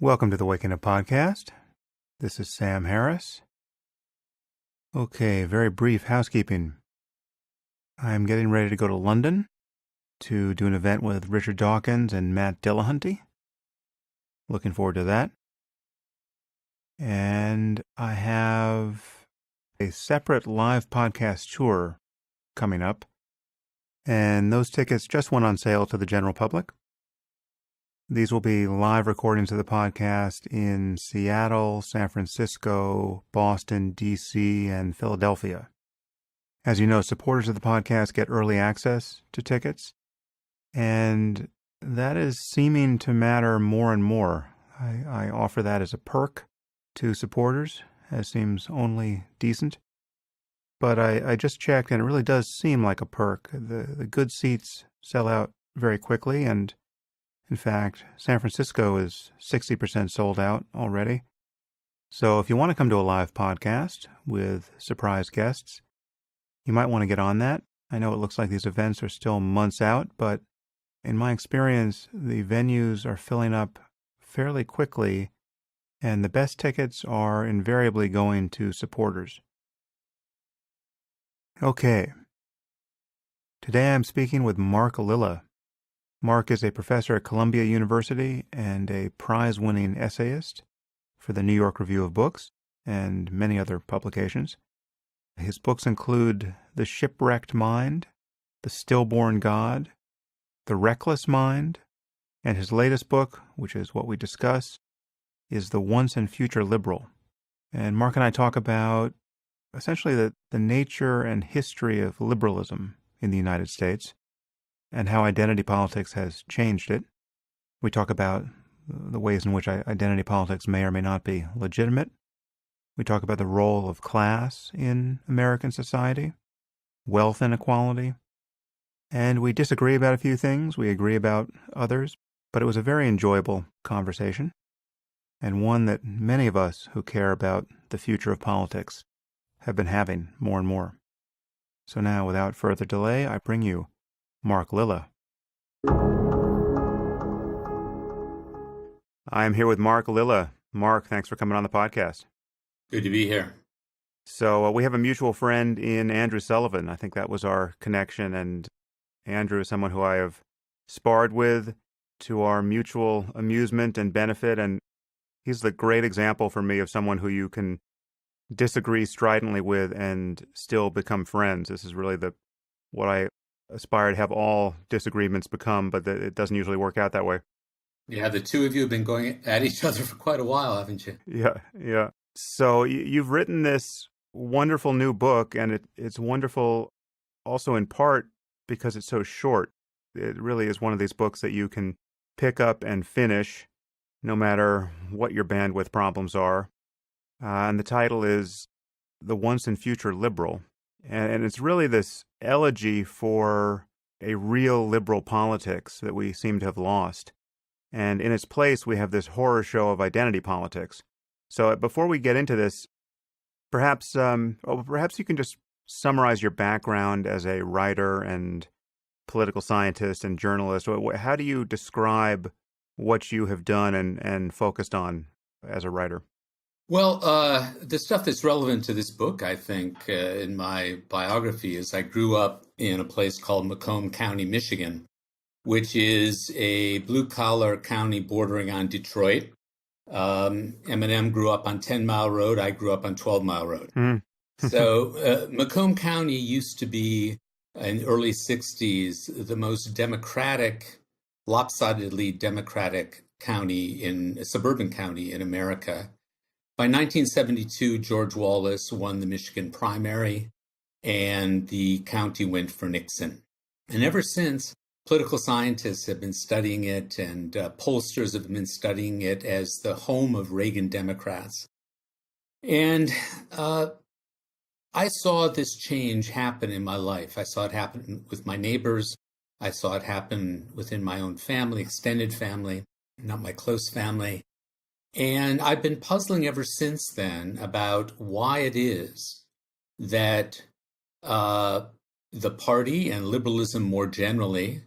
Welcome to the Waking Up Podcast. This is Sam Harris. Okay, very brief housekeeping. I'm getting ready to go to London to do an event with Richard Dawkins and Matt Dillahunty. Looking forward to that. And I have a separate live podcast tour coming up, and those tickets just went on sale to the general public. These will be live recordings of the podcast in Seattle, San Francisco, Boston, D.C., and Philadelphia. As you know, supporters of the podcast get early access to tickets, and that is seeming to matter more and more. I offer that as a perk to supporters, as seems only decent. But I just checked, and it really does seem like a perk. The good seats sell out very quickly, and in fact, San Francisco is 60% sold out already. So if you want to come to a live podcast with surprise guests, you might want to get on that. I know it looks like these events are still months out, but in my experience, the venues are filling up fairly quickly, and the best tickets are invariably going to supporters. Okay. Today I'm speaking with Mark Lilla. Mark is a professor at Columbia University and a prize-winning essayist for the New York Review of Books and many other publications. His books include The Shipwrecked Mind, The Stillborn God, The Reckless Mind, and his latest book, which is what we discuss, is The Once and Future Liberal. And Mark and I talk about essentially the nature and history of liberalism in the United States, and how identity politics has changed it. We talk about the ways in which identity politics may or may not be legitimate. We talk about the role of class in American society, wealth inequality, and we disagree about a few things. We agree about others, but it was a very enjoyable conversation, and one that many of us who care about the future of politics have been having more and more. So now, without further delay, I bring you Mark Lilla. I am here with Mark Lilla. Mark, thanks for coming on the podcast. Good to be here. So we have a mutual friend in Andrew Sullivan. I think that was our connection, and Andrew is someone who I have sparred with to our mutual amusement and benefit, and he's the great example for me of someone who you can disagree stridently with and still become friends. This is really what I aspire to have all disagreements become, but it doesn't usually work out that way. Yeah, the two of you have been going at each other for quite a while, haven't you? Yeah. So you've written this wonderful new book, and it's wonderful also in part because it's so short. It really is one of these books that you can pick up and finish no matter what your bandwidth problems are. And the title is The Once and Future Liberal. And it's really this elegy for a real liberal politics that we seem to have lost. And in its place, we have this horror show of identity politics. So before we get into this, perhaps you can just summarize your background as a writer and political scientist and journalist. How do you describe what you have done and focused on as a writer? Well, the stuff that's relevant to this book, I think, in my biography is I grew up in a place called Macomb County, Michigan, which is a blue-collar county bordering on Detroit. Eminem grew up on 10 Mile Road. I grew up on 12 Mile Road. So Macomb County used to be, in the early 60s, the most democratic, lopsidedly democratic suburban county in America. By 1972, George Wallace won the Michigan primary, and the county went for Nixon. And ever since, political scientists have been studying it, and pollsters have been studying it as the home of Reagan Democrats. And I saw this change happen in my life. I saw it happen with my neighbors. I saw it happen within my own family, extended family, not my close family. And I've been puzzling ever since then about why it is that the party and liberalism more generally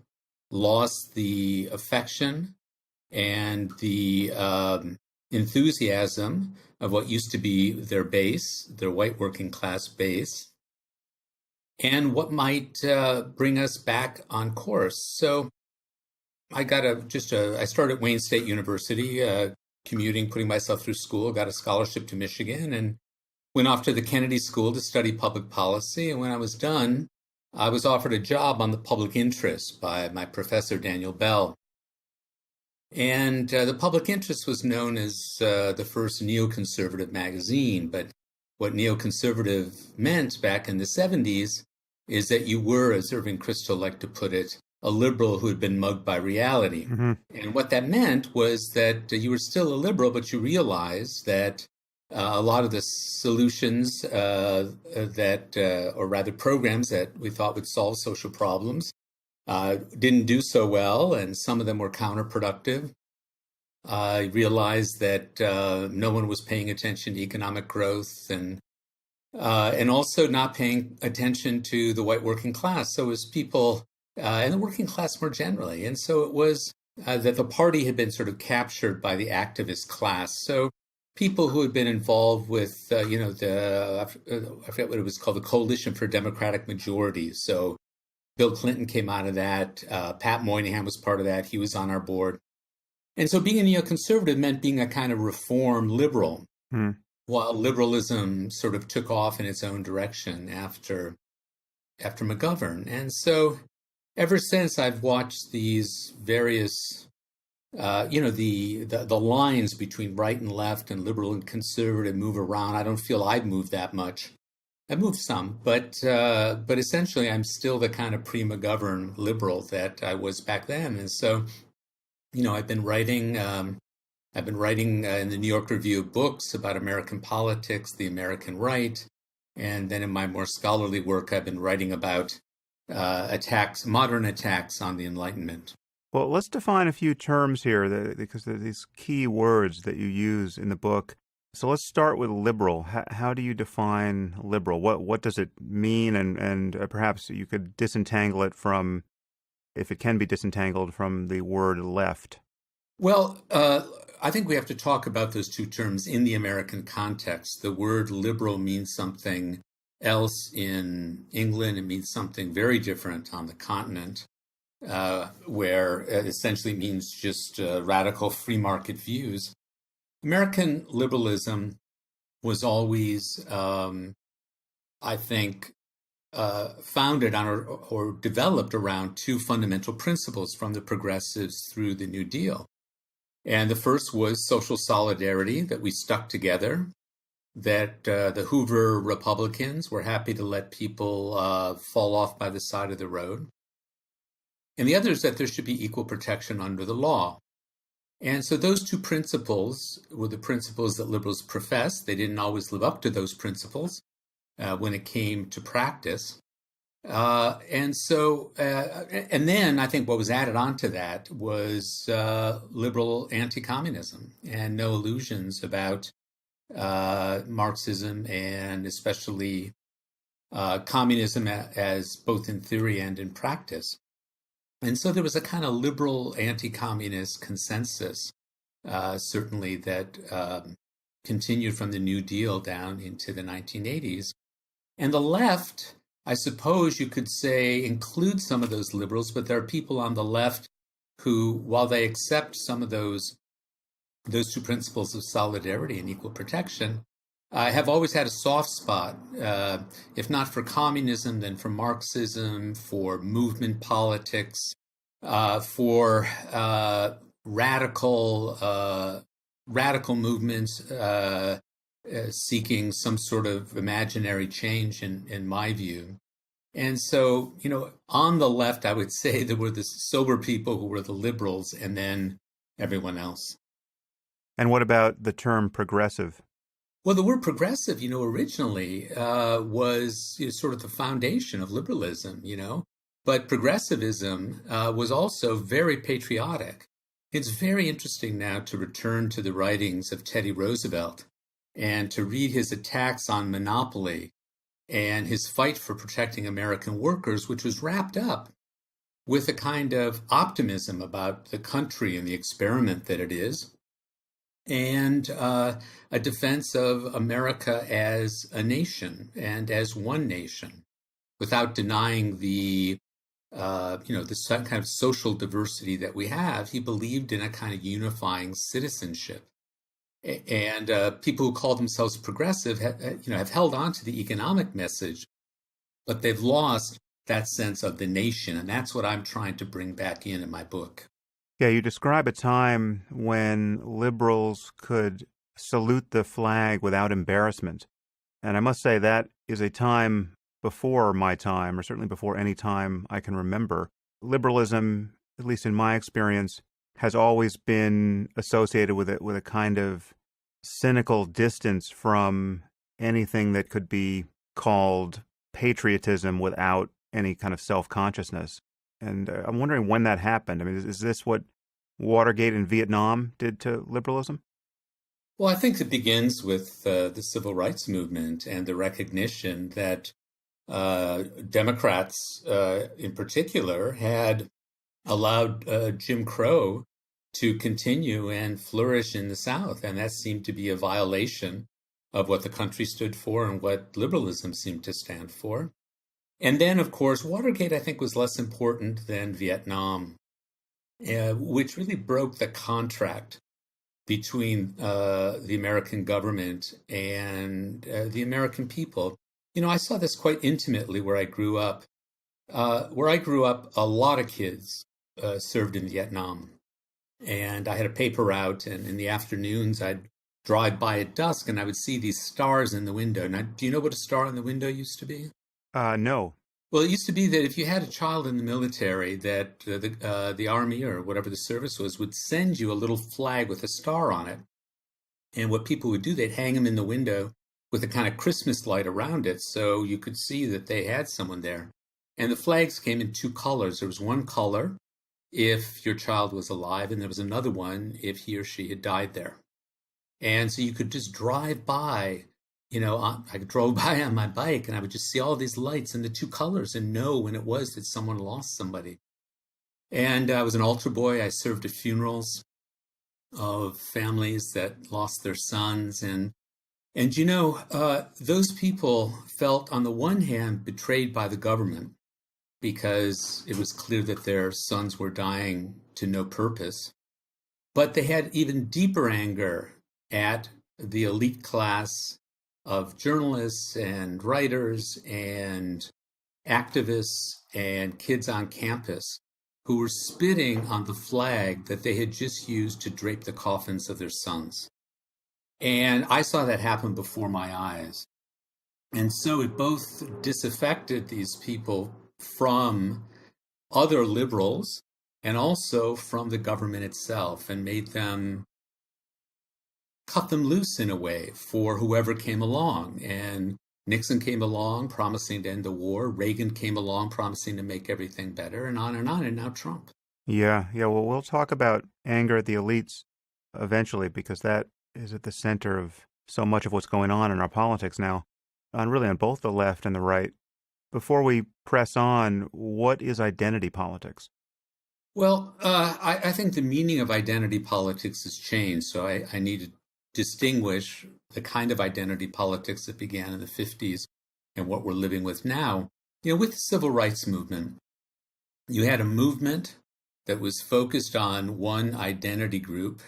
lost the affection and the enthusiasm of what used to be their base, their white working class base, and what might bring us back on course. So I got I started at Wayne State University, commuting, putting myself through school, got a scholarship to Michigan, and went off to the Kennedy School to study public policy. And when I was done, I was offered a job on the public interest by my professor, Daniel Bell. And the public interest was known as the first neoconservative magazine. But what neoconservative meant back in the 70s is that you were, as Irving Kristol liked to put it, a liberal who had been mugged by reality. Mm-hmm. And what that meant was that you were still a liberal, but you realized that a lot of the solutions or rather programs that we thought would solve social problems didn't do so well, and some of them were counterproductive. I realized that no one was paying attention to economic growth and also not paying attention to the white working class. So it was people and the working class more generally. And so it was that the party had been sort of captured by the activist class. So people who had been involved with, I forget what it was called, the Coalition for Democratic Majority. So Bill Clinton came out of that. Pat Moynihan was part of that. He was on our board. And so being a neoconservative meant being a kind of reform liberal, while liberalism sort of took off in its own direction after McGovern. And so ever since, I've watched these various, the lines between right and left and liberal and conservative move around. I don't feel I've moved that much. I've moved some, but essentially I'm still the kind of pre-McGovern liberal that I was back then. And so, I've been writing in the New York Review of Books about American politics, the American right. And then in my more scholarly work, I've been writing about modern attacks on the Enlightenment. Well, let's define a few terms here because there are these key words that you use in the book. So let's start with liberal. How do you define liberal? What does it mean? And perhaps you could disentangle it from, if it can be disentangled from the word left. Well, I think we have to talk about those two terms in the American context. The word liberal means something else in England. It means something very different on the continent, where it essentially means just radical free market views. American liberalism was always, I think, founded on or developed around two fundamental principles from the progressives through the New Deal. And the first was social solidarity, that we stuck together, that the Hoover Republicans were happy to let people fall off by the side of the road. And the other is that there should be equal protection under the law. And so those two principles were the principles that liberals professed. They didn't always live up to those principles when it came to practice. And then I think what was added on to that was liberal anti-communism and no illusions about Marxism and especially communism as both in theory and in practice. And so there was a kind of liberal anti-communist consensus, certainly, that continued from the New Deal down into the 1980s. And the left, I suppose you could say, includes some of those liberals, but there are people on the left who, while they accept some of those two principles of solidarity and equal protection, have always had a soft spot, if not for communism, then for Marxism, for movement politics, for radical movements seeking some sort of imaginary change, in my view. And so, on the left, I would say there were the sober people who were the liberals, and then everyone else. And what about the term progressive? Well, the word progressive, originally was sort of the foundation of liberalism, but progressivism was also very patriotic. It's very interesting now to return to the writings of Teddy Roosevelt and to read his attacks on monopoly and his fight for protecting American workers, which was wrapped up with a kind of optimism about the country and the experiment that it is. and a defense of America as a nation and as one nation, without denying the kind of social diversity that we have. He believed in a kind of unifying citizenship. And people who call themselves progressive have held on to the economic message, but they've lost that sense of the nation. And that's what I'm trying to bring back in my book. Yeah, you describe a time when liberals could salute the flag without embarrassment. And I must say that is a time before my time, or certainly before any time I can remember. Liberalism, at least in my experience, has always been associated with a kind of cynical distance from anything that could be called patriotism without any kind of self-consciousness. And I'm wondering when that happened. I mean, is this what Watergate in Vietnam did to liberalism? Well, I think it begins with the civil rights movement and the recognition that Democrats, in particular, had allowed Jim Crow to continue and flourish in the South. And that seemed to be a violation of what the country stood for and what liberalism seemed to stand for. And then, of course, Watergate, I think, was less important than Vietnam, which really broke the contract between the American government and the American people. You know, I saw this quite intimately where I grew up. A lot of kids served in Vietnam. And I had a paper route, and in the afternoons, I'd drive by at dusk, and I would see these stars in the window. Now, do you know what a star in the window used to be? No. Well, it used to be that if you had a child in the military, that the Army or whatever the service was would send you a little flag with a star on it. And what people would do, they'd hang them in the window with a kind of Christmas light around it so you could see that they had someone there. And the flags came in two colors. There was one color if your child was alive, and there was another one if he or she had died there. And so you could just drive by. I drove by on my bike and I would just see all these lights and the two colors and know when it was that someone lost somebody. And I was an altar boy. I served at funerals of families that lost their sons. And those people felt, on the one hand, betrayed by the government because it was clear that their sons were dying to no purpose. But they had even deeper anger at the elite class of journalists and writers and activists and kids on campus who were spitting on the flag that they had just used to drape the coffins of their sons. And I saw that happen before my eyes. And so it both disaffected these people from other liberals and also from the government itself, and made them cut them loose in a way for whoever came along. And Nixon came along promising to end the war. Reagan came along promising to make everything better, and on, and now Trump. Yeah. Well, we'll talk about anger at the elites eventually, because that is at the center of so much of what's going on in our politics now, and really on both the left and the right. Before we press on, what is identity politics? Well, I think the meaning of identity politics has changed. So I need to distinguish the kind of identity politics that began in the 50s and what we're living with now. With the civil rights movement, you had a movement that was focused on one identity group.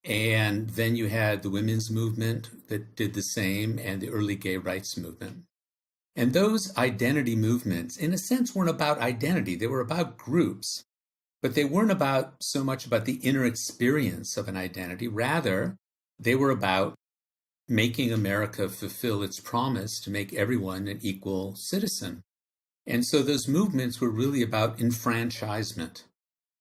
And then you had the women's movement that did the same, and the early gay rights movement. And those identity movements, in a sense, weren't about identity. They were about groups, but they weren't so much about the inner experience of an identity. Rather, they were about making America fulfill its promise to make everyone an equal citizen. And so those movements were really about enfranchisement,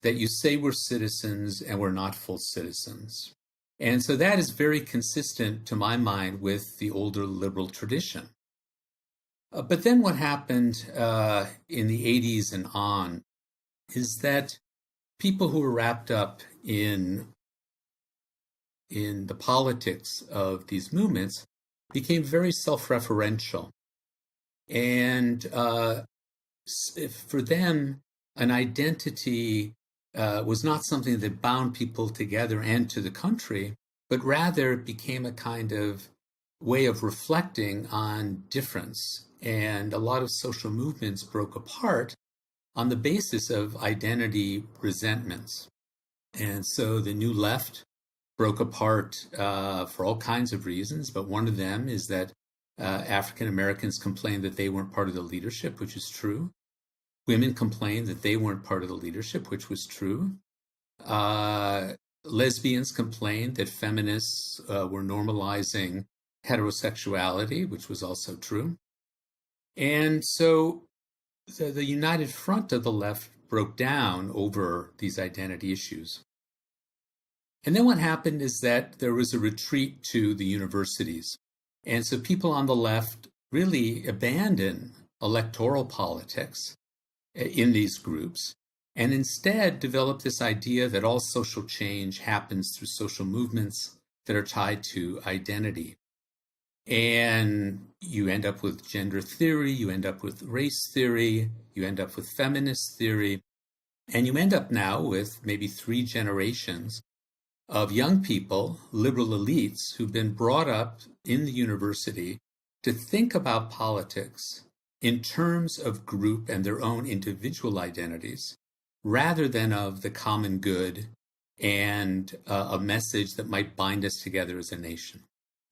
that you say we're citizens and we're not full citizens. And so that is very consistent, to my mind, with the older liberal tradition. But then what happened in the 80s and on is that people who were wrapped up in the politics of these movements became very self-referential. And for them, an identity was not something that bound people together and to the country, but rather it became a kind of way of reflecting on difference. And a lot of social movements broke apart on the basis of identity resentments. And so the New Left broke apart for all kinds of reasons, but one of them is that African Americans complained that they weren't part of the leadership, which is true. Women complained that they weren't part of the leadership, which was true. Lesbians complained that feminists were normalizing heterosexuality, which was also true. And so the united front of the left broke down over these identity issues. And then what happened is that there was a retreat to the universities. And so people on the left really abandoned electoral politics in these groups and instead developed this idea that all social change happens through social movements that are tied to identity. And you end up with gender theory, you end up with race theory, you end up with feminist theory, and you end up now with maybe 3 generations of young people, liberal elites, who've been brought up in the university to think about politics in terms of group and their own individual identities, rather than of the common good and a message that might bind us together as a nation.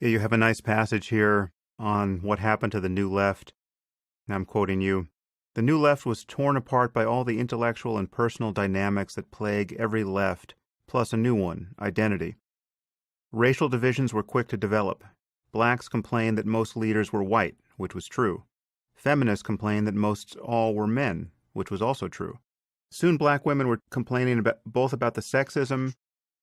Yeah, you have a nice passage here on what happened to the New Left. And I'm quoting you. The New Left was torn apart by all the intellectual and personal dynamics that plague every left, plus a new one, identity. Racial divisions were quick to develop. Blacks complained that most leaders were white, which was true. Feminists complained that most all were men, which was also true. Soon black women were complaining both about the sexism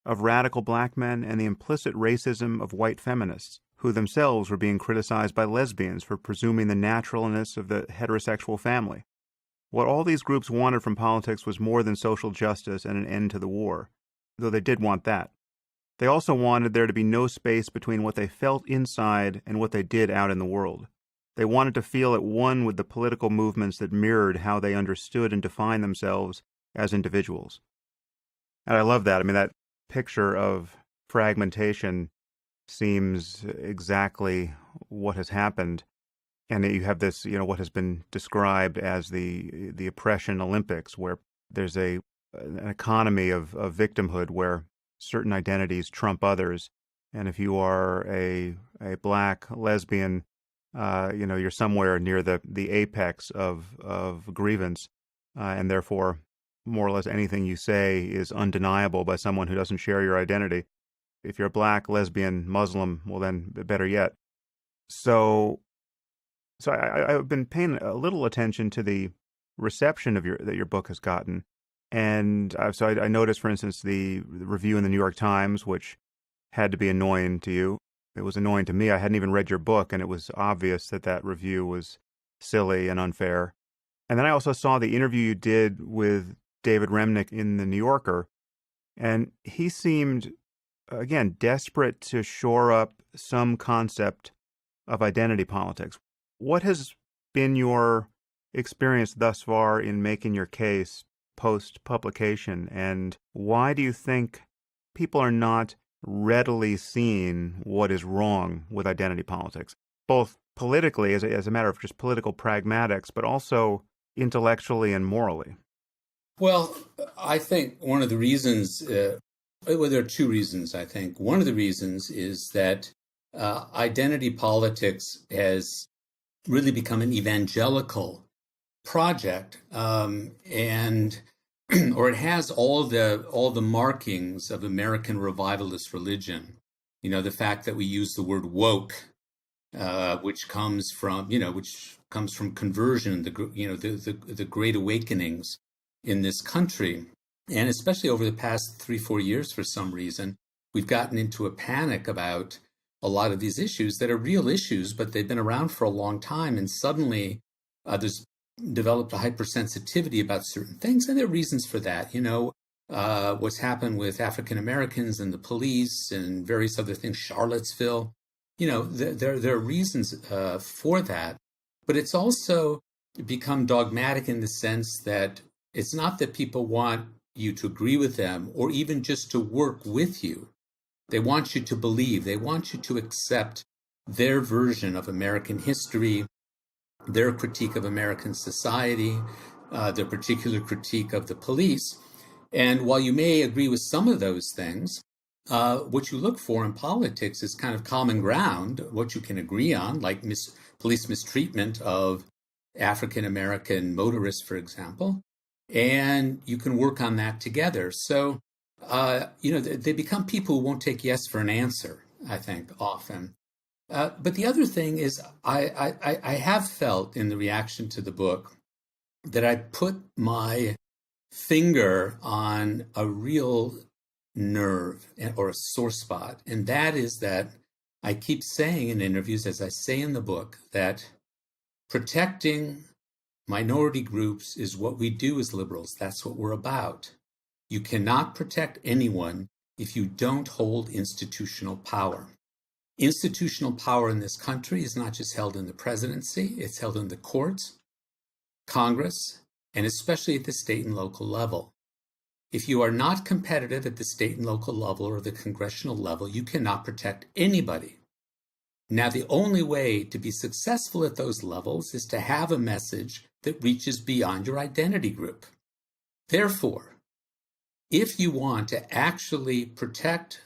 of radical black men and the implicit racism of white feminists, who themselves were being criticized by lesbians for presuming the naturalness of the heterosexual family. What all these groups wanted from politics was more than social justice and an end to the war, though they did want that. They also wanted there to be no space between what they felt inside and what they did out in the world. They wanted to feel at one with the political movements that mirrored how they understood and defined themselves as individuals. And I love that. I mean, that picture of fragmentation seems exactly what has happened. And you have this, what has been described as the oppression Olympics, where there's an economy of victimhood where certain identities trump others. And if you are a black lesbian, you're somewhere near the apex of grievance, and therefore more or less anything you say is undeniable by someone who doesn't share your identity. If you're black, lesbian, Muslim, well then better yet. So I've been paying a little attention to the reception of that your book has gotten, and I noticed, for instance, the review in the New York Times, which had to be annoying to you. It was annoying to me. I hadn't even read your book, and it was obvious that review was silly and unfair. And then I also saw the interview you did with David Remnick in The New Yorker, and he seemed, again, desperate to shore up some concept of identity politics. What has been your experience thus far in making your case post-publication, and why do you think people are not readily seeing what is wrong with identity politics, both politically as a matter of just political pragmatics, but also intellectually and morally? Well, I think one of the reasons, there are 2 reasons, I think. One of the reasons is that identity politics has really become an evangelical project, and or it has all the markings of American revivalist religion. The fact that we use the word woke, which comes from conversion, the great awakenings in this country, and especially over the past 3-4 years, for some reason, we've gotten into a panic about a lot of these issues that are real issues, but they've been around for a long time, and suddenly there's developed a hypersensitivity about certain things, and there are reasons for that. What's happened with African Americans and the police and various other things, Charlottesville, there are reasons for that, but it's also become dogmatic in the sense that it's not that people want you to agree with them or even just to work with you, They want you to believe. They want you to accept their version of American history, their critique of American society, their particular critique of the police. And while you may agree with some of those things, what you look for in politics is kind of common ground, what you can agree on, like police mistreatment of African American motorists, for example, and you can work on that together. So, they become people who won't take yes for an answer, I think, often. But the other thing is, I have felt in the reaction to the book that I put my finger on a real nerve or a sore spot. And that is that I keep saying in interviews, as I say in the book, that protecting minority groups is what we do as liberals. That's what we're about. You cannot protect anyone if you don't hold institutional power. Institutional power in this country is not just held in the presidency, it's held in the courts, Congress, and especially at the state and local level. If you are not competitive at the state and local level or the congressional level, you cannot protect anybody. Now, the only way to be successful at those levels is to have a message that reaches beyond your identity group. Therefore, if you want to actually protect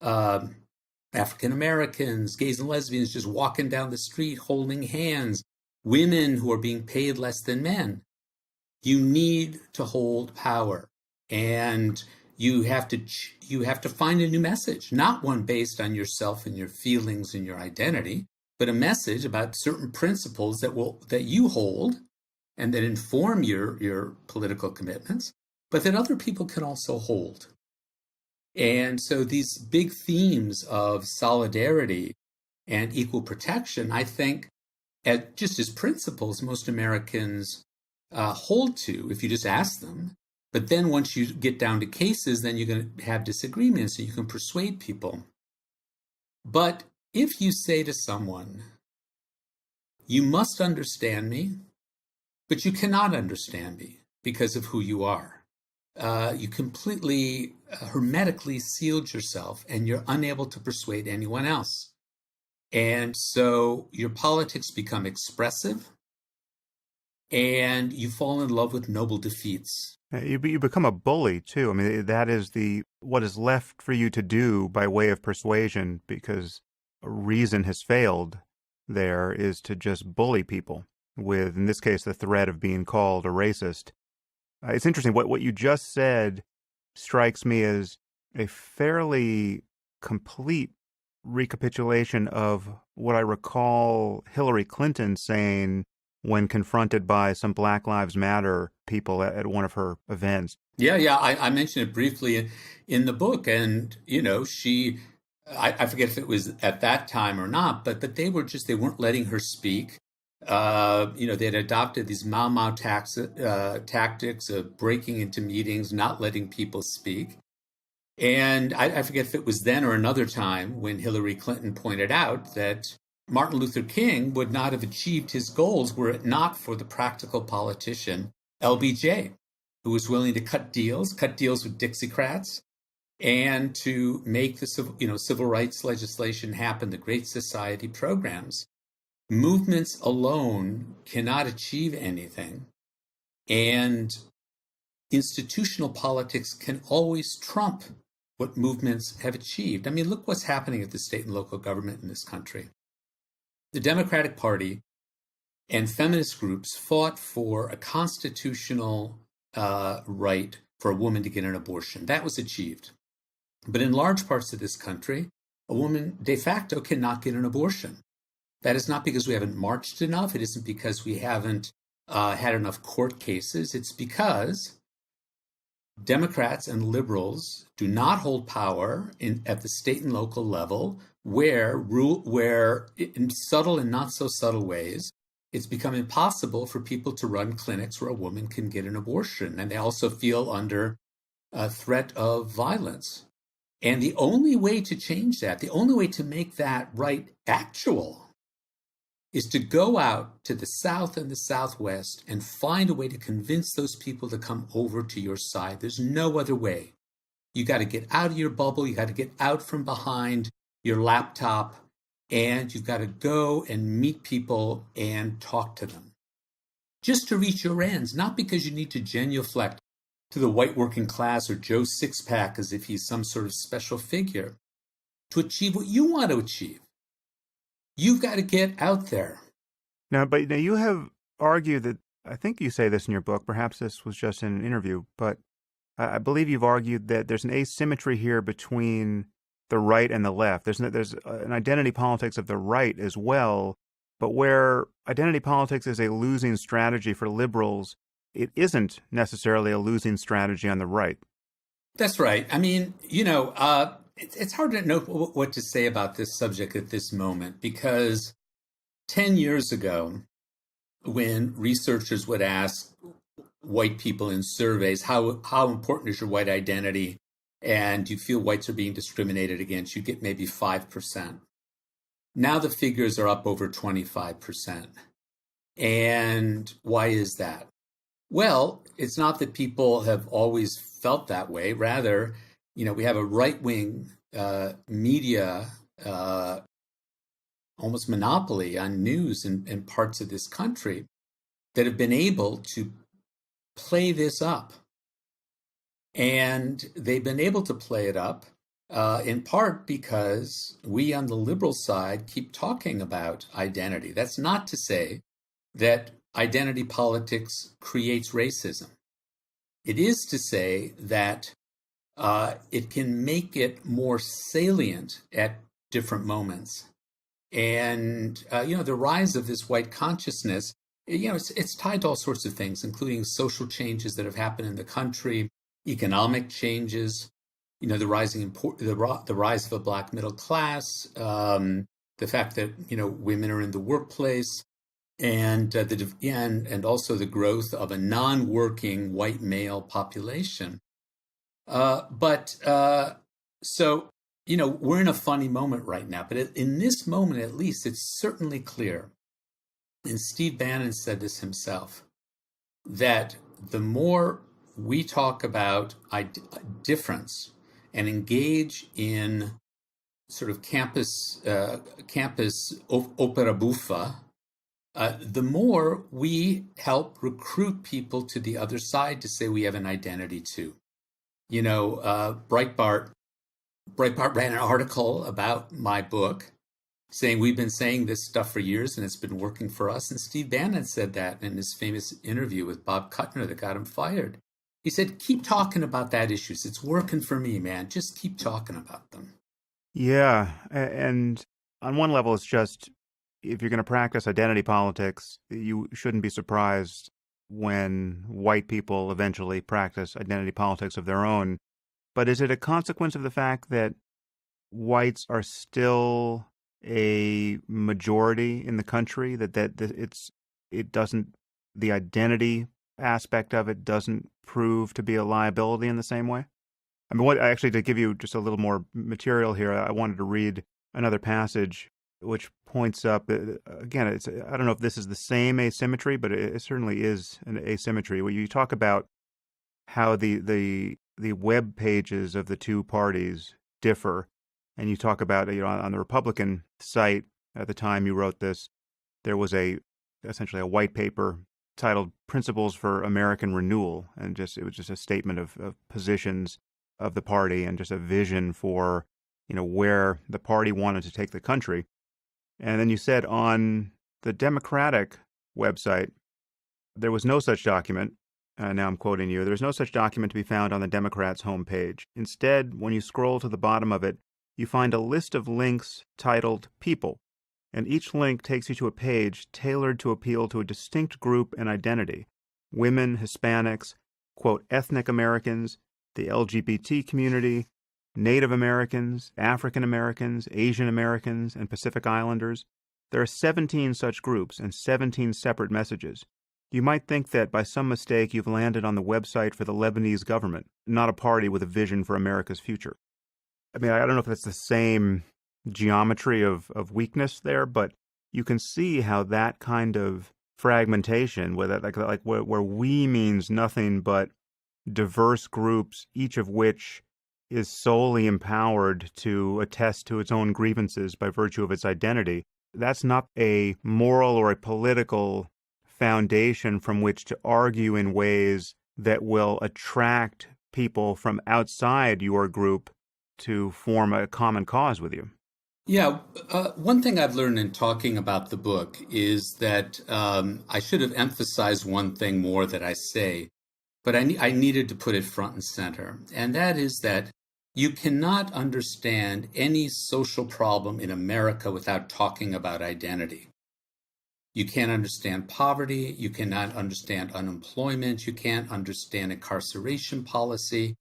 African Americans, gays and lesbians just walking down the street holding hands, women who are being paid less than men, you need to hold power. And you have to find a new message, not one based on yourself and your feelings and your identity, but a message about certain principles that you hold and that inform your political commitments, but that other people can also hold. And so these big themes of solidarity and equal protection, I think, just as principles, most Americans hold to if you just ask them. But then once you get down to cases, then you're going to have disagreements and you can persuade people. But if you say to someone, you must understand me, but you cannot understand me because of who you are, you completely hermetically sealed yourself and you're unable to persuade anyone else. And so your politics become expressive and you fall in love with noble defeats. You become a bully, too. I mean, that is what is left for you to do by way of persuasion, because reason has failed there, is to just bully people with, in this case, the threat of being called a racist. It's interesting. What you just said strikes me as a fairly complete recapitulation of what I recall Hillary Clinton saying when confronted by some Black Lives Matter people at one of her events. Yeah, I mentioned it briefly in the book. And, I forget if it was at that time or not, but they weren't letting her speak. They had adopted these Mau tactics of breaking into meetings, not letting people speak. And I forget if it was then or another time when Hillary Clinton pointed out that Martin Luther King would not have achieved his goals were it not for the practical politician LBJ, who was willing to cut deals with Dixiecrats, and to make the civil rights legislation happen, the Great Society programs. Movements alone cannot achieve anything, and institutional politics can always trump what movements have achieved. I mean, look what's happening at the state and local government in this country. The Democratic Party and feminist groups fought for a constitutional right for a woman to get an abortion. That was achieved. But in large parts of this country, a woman de facto cannot get an abortion. That is not because we haven't marched enough. It isn't because we haven't had enough court cases. It's because Democrats and liberals do not hold power at the state and local level, where in subtle and not so subtle ways, it's become impossible for people to run clinics where a woman can get an abortion. And they also feel under a threat of violence. And the only way to change that, the only way to make that right actual, is to go out to the South and the Southwest and find a way to convince those people to come over to your side. There's no other way. You got to get out of your bubble. You got to get out from behind your laptop, and you've got to go and meet people and talk to them just to reach your ends, not because you need to genuflect to the white working class or Joe Sixpack as if he's some sort of special figure. To achieve what you want to achieve, you've got to get out there. Now, you have argued that, I think you say this in your book, perhaps this was just in an interview, but I believe you've argued that there's an asymmetry here between the right and the left. There's an identity politics of the right as well, but where identity politics is a losing strategy for liberals, it isn't necessarily a losing strategy on the right. That's right. I mean, it's hard to know what to say about this subject at this moment, because 10 years ago, when researchers would ask white people in surveys, how important is your white identity, and you feel whites are being discriminated against, you get maybe 5%. Now the figures are up over 25%. And why is that? Well, it's not that people have always felt that way. Rather, we have a right-wing media almost monopoly on news in parts of this country that have been able to play this up. And they've been able to play it up in part because we on the liberal side keep talking about identity. That's not to say that identity politics creates racism. It is to say that it can make it more salient at different moments. And, the rise of this white consciousness, it's tied to all sorts of things, including social changes that have happened in the country, economic changes, the rise of a black middle class, the fact that, women are in the workplace, and also the growth of a non-working white male population. So, we're in a funny moment right now, but in this moment, at least, it's certainly clear, and Steve Bannon said this himself, that the more we talk about difference and engage in sort of campus opera buffa, the more we help recruit people to the other side to say we have an identity too. Breitbart ran an article about my book saying we've been saying this stuff for years and it's been working for us. And Steve Bannon said that in his famous interview with Bob Kuttner that got him fired. He said, keep talking about that issues. It's working for me, man. Just keep talking about them. Yeah. And on one level, it's just, if you're going to practice identity politics, you shouldn't be surprised when white people eventually practice identity politics of their own. But is it a consequence of the fact that whites are still a majority in the country, that the identity aspect of it doesn't prove to be a liability in the same way? I mean, to give you just a little more material here, I wanted to read another passage which points up, again, I don't know if this is the same asymmetry, but it certainly is an asymmetry, where you talk about how the web pages of the two parties differ. And you talk about, on the Republican site at the time you wrote this, there was essentially a white paper titled Principles for American Renewal. And it was just a statement of positions of the party and just a vision for, where the party wanted to take the country. And then you said on the Democratic website, there was no such document. Now I'm quoting you. There's no such document to be found on the Democrats' homepage. Instead, when you scroll to the bottom of it, you find a list of links titled People, and each link takes you to a page tailored to appeal to a distinct group and identity: women, Hispanics, quote, ethnic Americans, the LGBT community, Native Americans, African Americans, Asian Americans, and Pacific Islanders. There are 17 such groups and 17 separate messages. You might think that by some mistake you've landed on the website for the Lebanese government, not a party with a vision for America's future. I mean, I don't know if that's the same geometry of weakness there, but you can see how that kind of fragmentation, where we means nothing but diverse groups, each of which is solely empowered to attest to its own grievances by virtue of its identity. That's not a moral or a political foundation from which to argue in ways that will attract people from outside your group to form a common cause with you. Yeah, one thing I've learned in talking about the book is that I should have emphasized one thing more that I say, but I needed to put it front and center. And that is that you cannot understand any social problem in America without talking about identity. You can't understand poverty. You cannot understand unemployment. You can't understand incarceration policy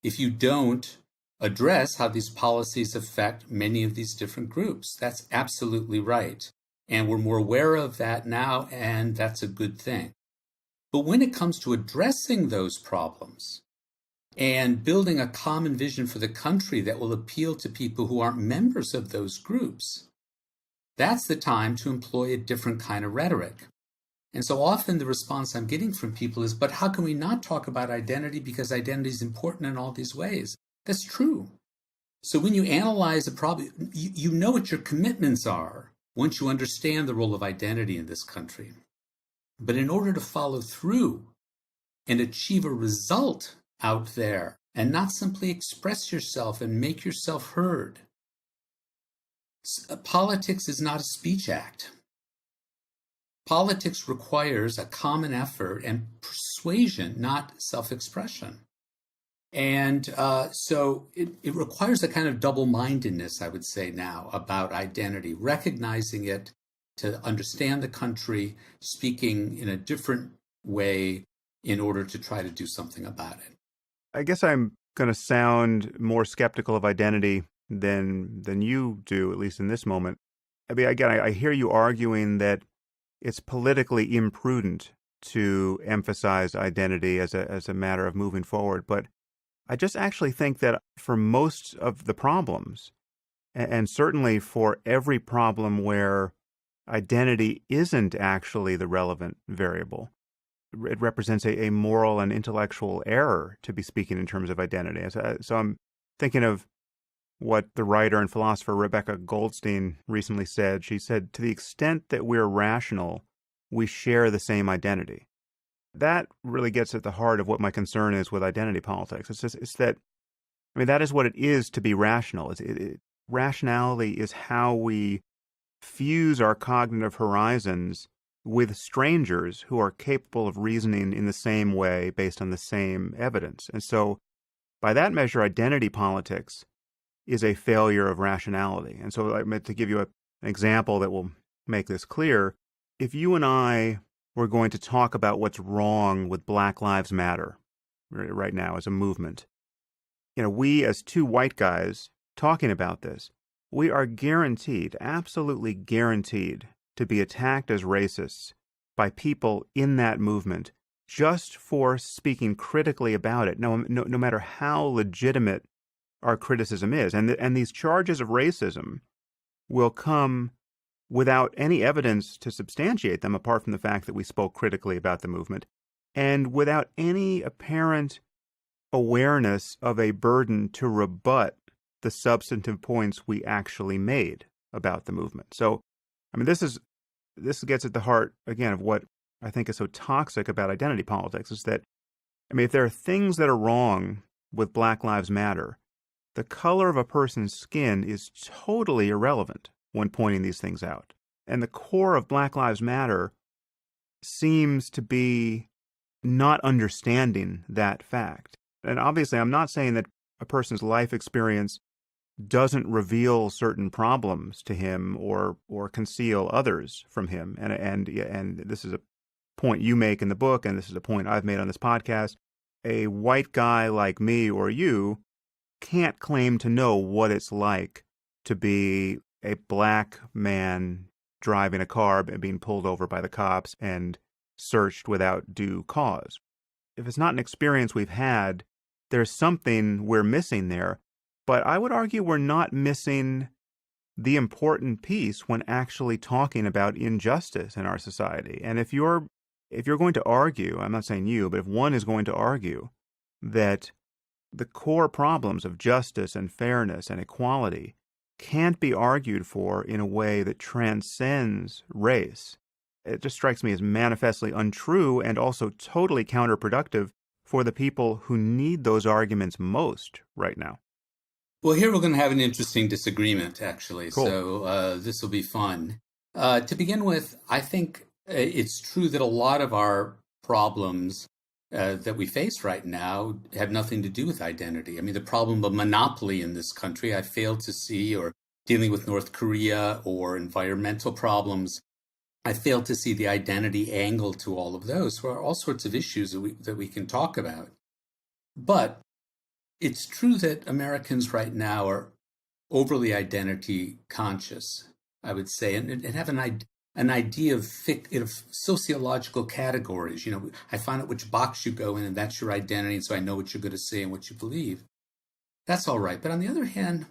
if you don't address how these policies affect many of these different groups. That's absolutely right. And we're more aware of that now, and that's a good thing. But when it comes to addressing those problems and building a common vision for the country that will appeal to people who aren't members of those groups, that's the time to employ a different kind of rhetoric. And so often the response I'm getting from people is, but how can we not talk about identity because identity is important in all these ways? That's true. So when you analyze a problem, you know what your commitments are once you understand the role of identity in this country. But in order to follow through and achieve a result out there and not simply express yourself and make yourself heard, politics is not a speech act. Politics requires a common effort and persuasion, not self-expression. And so it requires a kind of double-mindedness, I would say now, about identity, recognizing it to understand the country, speaking in a different way in order to try to do something about it. I guess I'm going to sound more skeptical of identity than you do, at least in this moment. I mean, again, I hear you arguing that it's politically imprudent to emphasize identity as a matter of moving forward, but I just actually think that for most of the problems, and certainly for every problem where identity isn't actually the relevant variable, it represents a moral and intellectual error to be speaking in terms of identity. So I'm thinking of what the writer and philosopher Rebecca Goldstein recently said. She said, to the extent that we're rational, we share the same identity. That really gets at the heart of what my concern is with identity politics. It's that, I mean, that is what it is to be rational. Rationality is how we fuse our cognitive horizons with strangers who are capable of reasoning in the same way based on the same evidence. And so, by that measure, identity politics is a failure of rationality. And so, I meant to give you an example that will make this clear. If you and I were going to talk about what's wrong with Black Lives Matter right now as a movement, we as two white guys talking about this, we are guaranteed, absolutely guaranteed, to be attacked as racists by people in that movement just for speaking critically about it, no matter how legitimate our criticism is. And these charges of racism will come without any evidence to substantiate them, apart from the fact that we spoke critically about the movement, and without any apparent awareness of a burden to rebut the substantive points we actually made about the movement. So, I mean, this gets at the heart, again, of what I think is so toxic about identity politics, is that, I mean, if there are things that are wrong with Black Lives Matter, the color of a person's skin is totally irrelevant when pointing these things out. And the core of Black Lives Matter seems to be not understanding that fact. And obviously, I'm not saying that a person's life experience doesn't reveal certain problems to him or conceal others from him. And this is a point you make in the book, and this is a point I've made on this podcast. A white guy like me or you can't claim to know what it's like to be a black man driving a car and being pulled over by the cops and searched without due cause. If it's not an experience we've had, there's something we're missing there. But I would argue we're not missing the important piece when actually talking about injustice in our society. And if you're going to argue, I'm not saying you, but if one is going to argue that the core problems of justice and fairness and equality can't be argued for in a way that transcends race. It just strikes me as manifestly untrue and also totally counterproductive for the people who need those arguments most right now. Well, here we're going to have an interesting disagreement, actually. Cool. So this will be fun. To begin with, I think it's true that a lot of our problems that we face right now have nothing to do with identity. I mean, the problem of monopoly in this country, I fail to see, or dealing with North Korea or environmental problems, I fail to see the identity angle to all of those. There are all sorts of issues that we can talk about. But it's true that Americans right now are overly identity conscious, I would say, and have an idea of sociological categories. You know, I find out which box you go in, and that's your identity, and so I know what you're going to say and what you believe. That's all right. But on the other hand,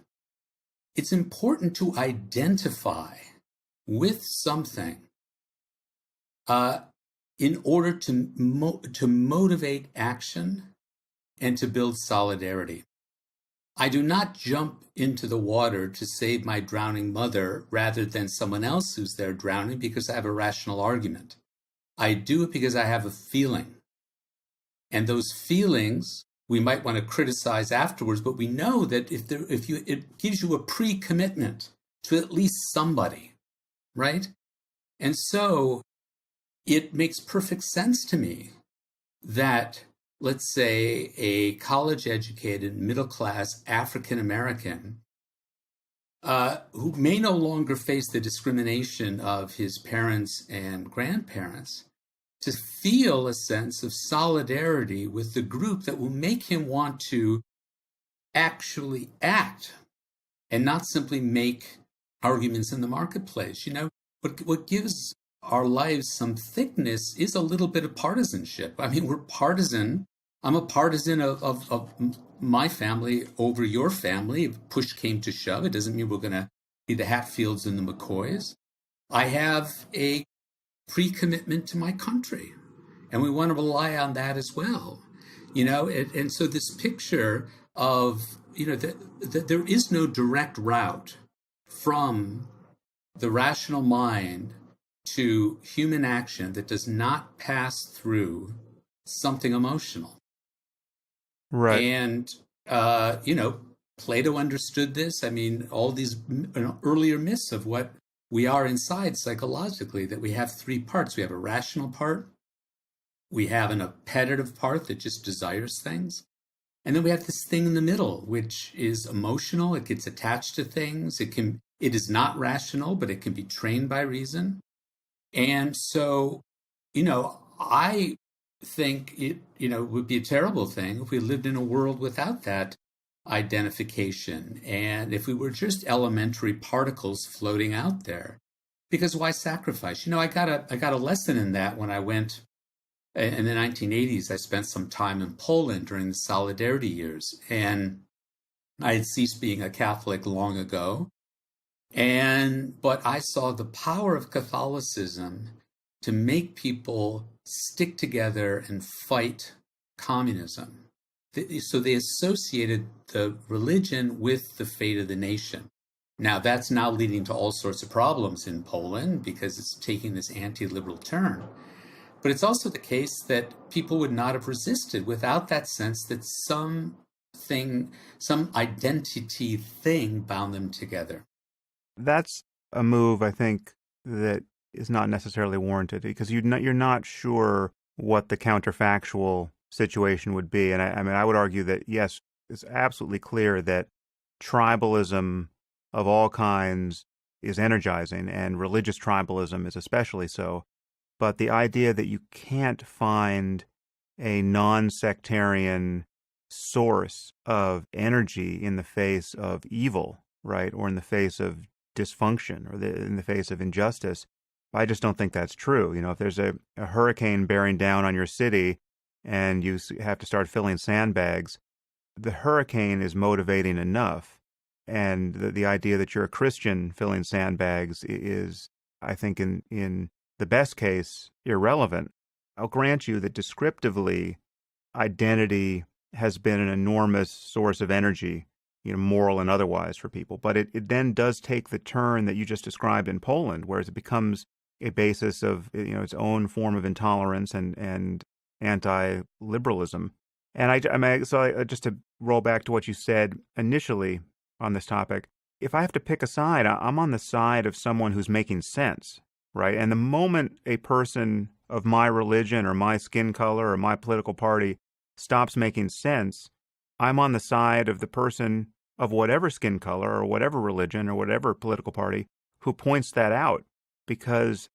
it's important to identify with something in order to motivate action and to build solidarity. I do not jump into the water to save my drowning mother rather than someone else who's there drowning because I have a rational argument. I do it because I have a feeling. And those feelings we might want to criticize afterwards, but we know that it gives you a pre-commitment to at least somebody, right? And so it makes perfect sense to me that, let's say, a college-educated, middle-class African-American who may no longer face the discrimination of his parents and grandparents, to feel a sense of solidarity with the group that will make him want to actually act and not simply make arguments in the marketplace. You know, what gives our lives some thickness is a little bit of partisanship. I mean, we're partisan. I'm a partisan of my family over your family. If push came to shove, it doesn't mean we're going to be the Hatfields and the McCoys. I have a pre-commitment to my country, and we want to rely on that as well. You know, and so this picture of, you know, that there is no direct route from the rational mind to human action that does not pass through something emotional. Right. And, you know, Plato understood this. I mean, all these earlier myths of what we are inside psychologically, that we have three parts. We have a rational part. We have an appetitive part that just desires things. And then we have this thing in the middle, which is emotional. It gets attached to things. It is not rational, but it can be trained by reason. And so, you know, I think it, you know, would be a terrible thing if we lived in a world without that identification, and if we were just elementary particles floating out there. Because why sacrifice? You know, I got a lesson in that when I went in the 1980s. I spent some time in Poland during the Solidarity years, and I had ceased being a Catholic long ago. But I saw the power of Catholicism to make people stick together and fight communism. So they associated the religion with the fate of the nation. Now, that's now leading to all sorts of problems in Poland because it's taking this anti-liberal turn. But it's also the case that people would not have resisted without that sense that some identity thing bound them together. That's a move, I think, that is not necessarily warranted because you're not sure what the counterfactual situation would be. And I mean, I would argue that, yes, it's absolutely clear that tribalism of all kinds is energizing, and religious tribalism is especially so. But the idea that you can't find a non-sectarian source of energy in the face of evil, right, or in the face of dysfunction, or in the face of injustice, I just don't think that's true. You know, if there's a hurricane bearing down on your city and you have to start filling sandbags, the hurricane is motivating enough. And the idea that you're a Christian filling sandbags is, I think, in the best case, irrelevant. I'll grant you that descriptively, identity has been an enormous source of energy, moral and otherwise for people. But it then does take the turn that you just described in Poland, whereas it becomes a basis of, its own form of intolerance and anti-liberalism. And just to roll back to what you said initially on this topic, if I have to pick a side, I'm on the side of someone who's making sense, right? And the moment a person of my religion or my skin color or my political party stops making sense, I'm on the side of the person of whatever skin color or whatever religion or whatever political party who points that out, because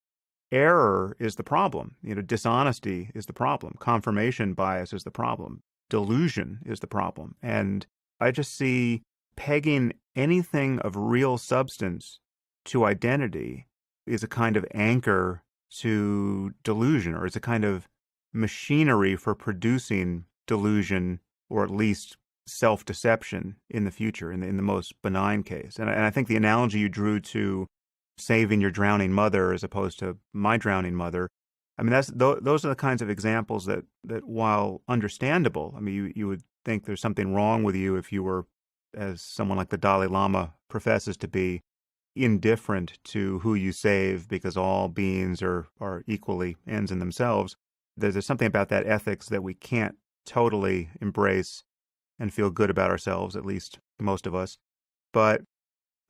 error is the problem. Dishonesty is the problem. Confirmation bias is the problem. Delusion is the problem. And I just see pegging anything of real substance to identity is a kind of anchor to delusion, or it's a kind of machinery for producing delusion, or at least self-deception in the future, in the most benign case. And I think the analogy you drew to saving your drowning mother as opposed to my drowning mother, I mean, those are the kinds of examples that while understandable, I mean, you would think there's something wrong with you if you were, as someone like the Dalai Lama professes to be, indifferent to who you save because all beings are equally ends in themselves. There's something about that ethics that we can't totally embrace and feel good about ourselves, at least most of us. But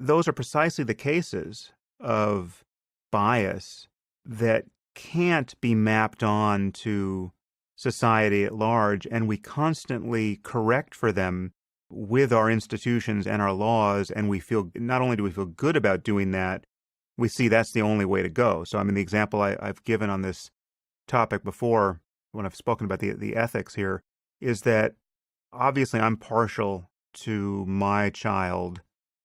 those are precisely the cases of bias that can't be mapped on to society at large, and we constantly correct for them with our institutions and our laws, and not only do we feel good about doing that, we see that's the only way to go. So, I mean, the example I've given on this topic before, when I've spoken about the ethics here, is that obviously I'm partial to my child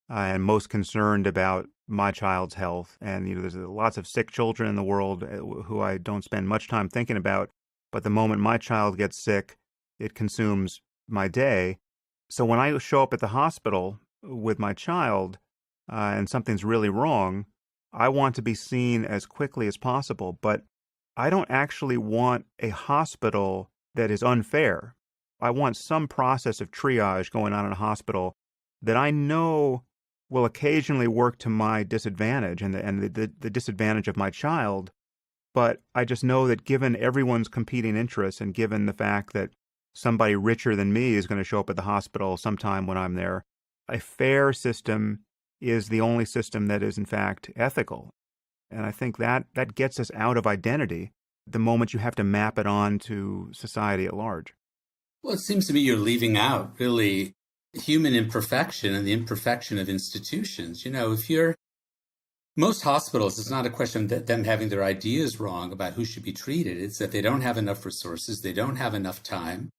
and most concerned about my child's health. And, there's lots of sick children in the world who I don't spend much time thinking about, but the moment my child gets sick, it consumes my day. So when I show up at the hospital with my child and something's really wrong, I want to be seen as quickly as possible. But I don't actually want a hospital that is unfair. I want some process of triage going on in a hospital that I know will occasionally work to my disadvantage and the disadvantage of my child. But I just know that given everyone's competing interests, and given the fact that somebody richer than me is going to show up at the hospital sometime when I'm there, a fair system is the only system that is in fact ethical. And I think that gets us out of identity the moment you have to map it on to society at large. Well, it seems to me you're leaving out really human imperfection and the imperfection of institutions. Most hospitals, it's not a question of them having their ideas wrong about who should be treated. It's that they don't have enough resources. They don't have enough time.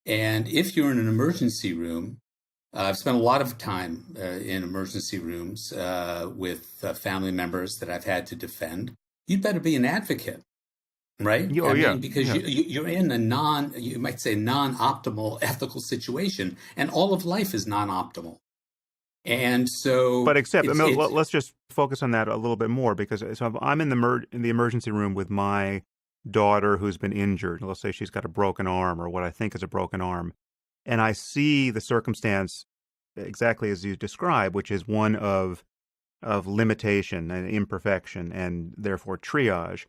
And if you're in an emergency room, I've spent a lot of time in emergency rooms with family members that I've had to defend. You'd better be an advocate, right? Oh, yeah. Because you're in you might say, non-optimal ethical situation, and all of life is non-optimal. And so, but let's just focus on that a little bit more, because so I'm in the emergency room with my daughter who's been injured. Let's say she's got a broken arm, or what I think is a broken arm, and I see the circumstance exactly as you describe, which is one of limitation and imperfection, and therefore triage.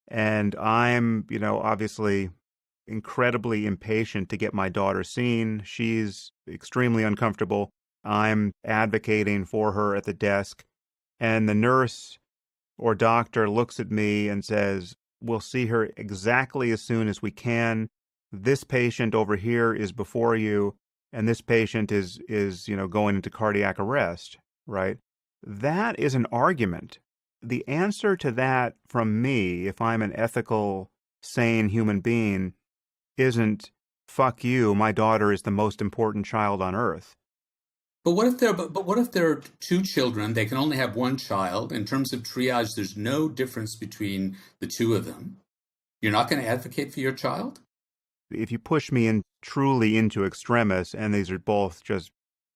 And I'm, obviously incredibly impatient to get my daughter seen. She's extremely uncomfortable. I'm advocating for her at the desk, and the nurse or doctor looks at me and says, "We'll see her exactly as soon as we can. This patient over here is before you, and this patient is going into cardiac arrest," right? That is an argument. The answer to that from me, if I'm an ethical, sane human being, isn't "fuck you, my daughter is the most important child on earth." But what if there are two children? They can only have one child. In terms of triage, there's no difference between the two of them. You're not going to advocate for your child? If you push me truly into extremis, and these are both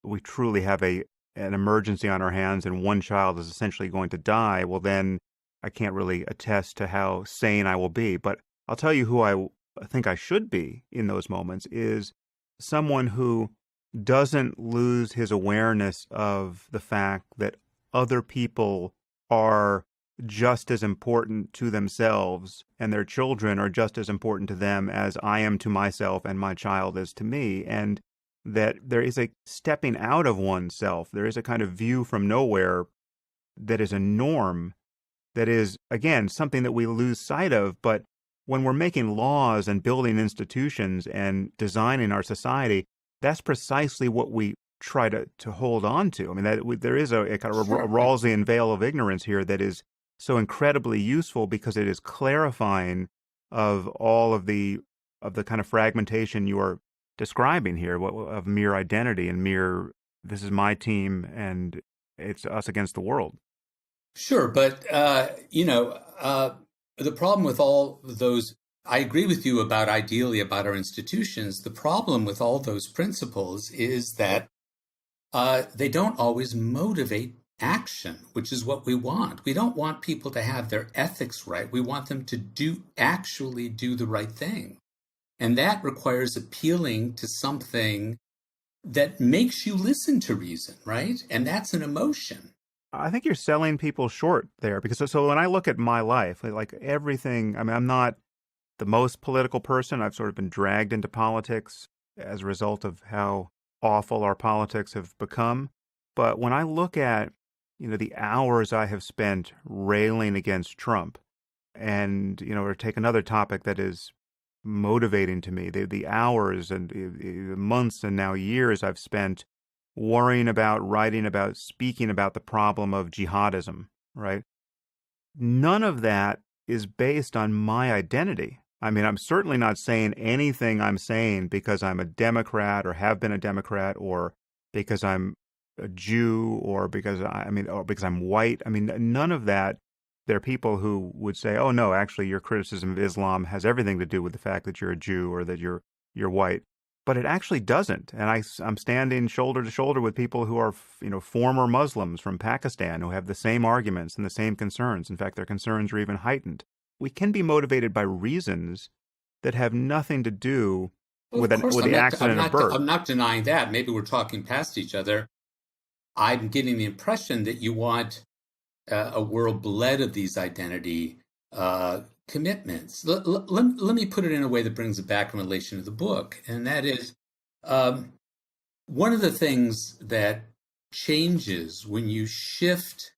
we truly have an emergency on our hands, and one child is essentially going to die, well, then I can't really attest to how sane I will be. But I'll tell you who I think I should be in those moments is someone who doesn't lose his awareness of the fact that other people are just as important to themselves and their children are just as important to them as I am to myself and my child is to me, and that there is a stepping out of oneself. There is a kind of view from nowhere that is a norm, that is, again, something that we lose sight of. But when we're making laws and building institutions and designing our society, that's precisely what we try to hold on to. I mean, there is a kind of a Rawlsian veil of ignorance here that is so incredibly useful because it is clarifying of all of the kind of fragmentation you are describing here, of mere identity and mere, this is my team and it's us against the world. Sure, but the problem with all those, I agree with you about ideally about our institutions. The problem with all those principles is that they don't always motivate action, which is what we want. We don't want people to have their ethics right. We want them to actually do the right thing. And that requires appealing to something that makes you listen to reason, right? And that's an emotion. I think you're selling people short there, because so when I look at my life, like everything, I mean, I'm not the most political person. I've sort of been dragged into politics as a result of how awful our politics have become. But when I look at, the hours I have spent railing against Trump, and, or take another topic that is motivating to me, the hours and months and now years I've spent worrying about, writing about, speaking about the problem of jihadism, right? None of that is based on my identity. I mean, I'm certainly not saying anything I'm saying because I'm a Democrat or have been a Democrat or because I'm a Jew or because I'm white. I mean, none of that. There are people who would say, oh, no, actually, your criticism of Islam has everything to do with the fact that you're a Jew or that you're white. But it actually doesn't. And I'm standing shoulder to shoulder with people who are, former Muslims from Pakistan who have the same arguments and the same concerns. In fact, their concerns are even heightened. We can be motivated by reasons that have nothing to do with the accident of birth. I'm not denying that. Maybe we're talking past each other. I'm getting the impression that you want a world bled of these identity commitments. Let me put it in a way that brings it back in relation to the book. And that is, one of the things that changes when you shift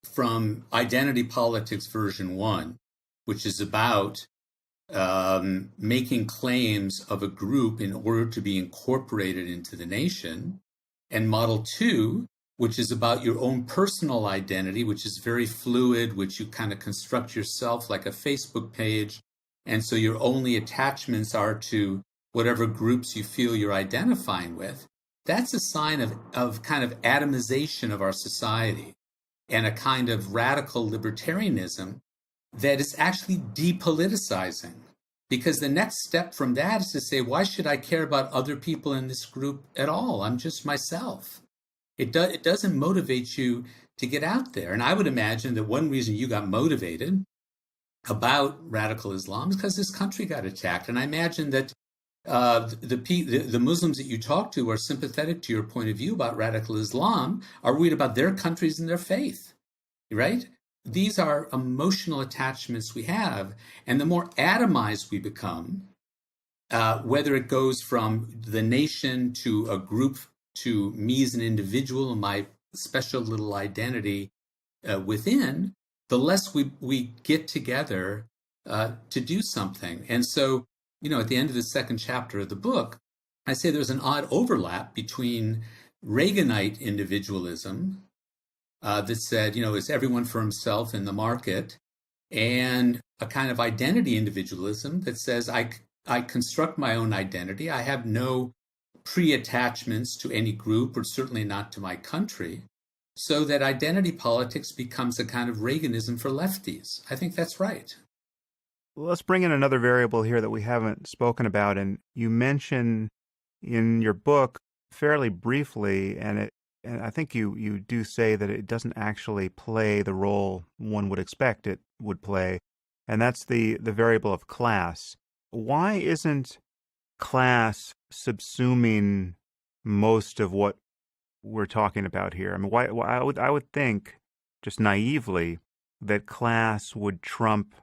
from identity politics version 1, which is about making claims of a group in order to be incorporated into the nation, and model 2, which is about your own personal identity, which is very fluid, which you kind of construct yourself like a Facebook page. And so your only attachments are to whatever groups you feel you're identifying with. That's a sign of kind of atomization of our society and a kind of radical libertarianism that is actually depoliticizing. Because the next step from that is to say, why should I care about other people in this group at all? I'm just myself. It doesn't motivate you to get out there. And I would imagine that one reason you got motivated about radical Islam is because this country got attacked. And I imagine that the Muslims that you talk to are sympathetic to your point of view about radical Islam, are worried about their countries and their faith, right? These are emotional attachments we have. And the more atomized we become, whether it goes from the nation to a group, to me as an individual and my special little identity within, the less we get together to do something. And so, at the end of the second chapter of the book, I say there's an odd overlap between Reaganite individualism that said, it's everyone for himself in the market, and a kind of identity individualism that says I construct my own identity. I have no pre-attachments to any group, or certainly not to my country, so that identity politics becomes a kind of Reaganism for lefties. I think that's right. Well, let's bring in another variable here that we haven't spoken about, and you mention in your book fairly briefly, and I think you do say that it doesn't actually play the role one would expect it would play, and that's the variable of class. Why isn't class subsuming most of what we're talking about here? I mean, I would think, just naively, that class would trump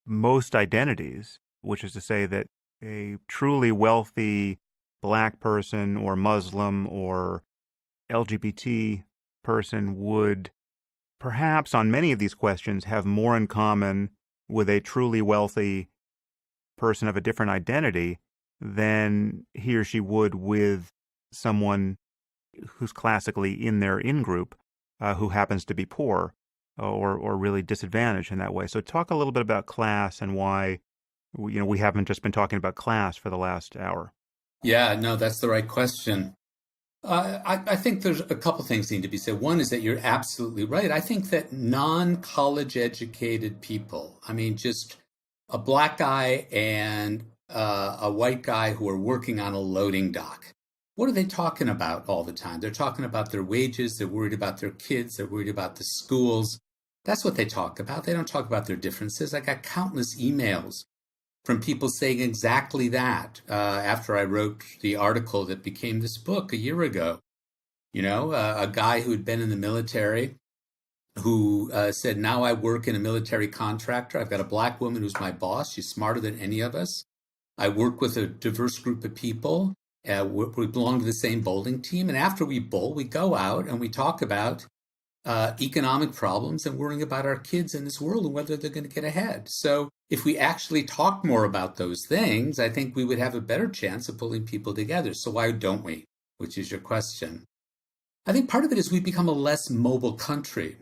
most identities, which is to say that a truly wealthy Black person or Muslim or LGBT person would perhaps on many of these questions have more in common with a truly wealthy person of a different identity than he or she would with someone who's classically in their in-group who happens to be poor or really disadvantaged in that way. So talk a little bit about class and why we haven't just been talking about class for the last hour. Yeah, no, that's the right question. I think there's a couple things need to be said. One is that you're absolutely right. I think that non-college educated people, I mean, just a Black guy and a white guy who are working on a loading dock, what are they talking about all the time? They're talking about their wages. They're worried about their kids. They're worried about the schools. That's what they talk about. They don't talk about their differences. I got countless emails from people saying exactly that after I wrote the article that became this book a year ago. A guy who had been in the military who said, now I work in a military contractor. I've got a Black woman who's my boss. She's smarter than any of us. I work with a diverse group of people. We belong to the same bowling team. And after we bowl, we go out and we talk about economic problems and worrying about our kids in this world and whether they're going to get ahead. So if we actually talk more about those things, I think we would have a better chance of pulling people together. So why don't we? Which is your question. I think part of it is we've become a less mobile country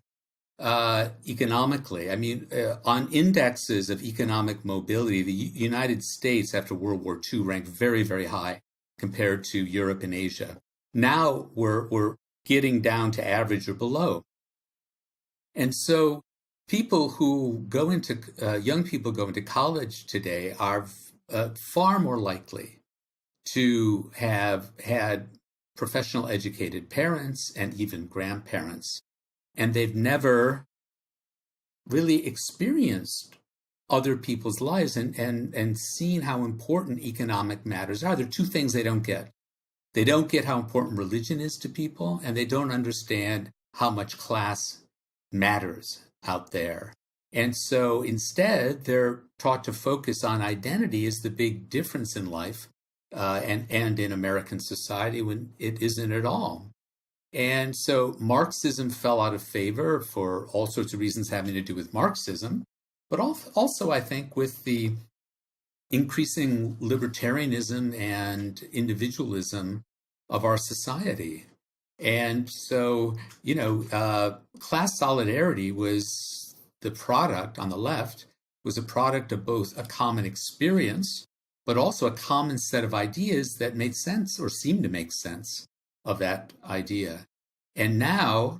economically. I mean, on indexes of economic mobility, the United States after World War II ranked very, very high compared to Europe and Asia. Now we're getting down to average or below. And so people who go into, young people go into college today are far more likely to have had professional educated parents and even grandparents. And they've never really experienced other people's lives and seen how important economic matters are. There are two things they don't get. They don't get how important religion is to people, and they don't understand how much class matters out there. And so instead, they're taught to focus on identity as the big difference in life and in American society when it isn't at all. And so Marxism fell out of favor for all sorts of reasons having to do with Marxism, but also I think with the increasing libertarianism and individualism of our society. And so, class solidarity was the product on the left, was a product of both a common experience, but also a common set of ideas that made sense or seemed to make sense of that idea. And now,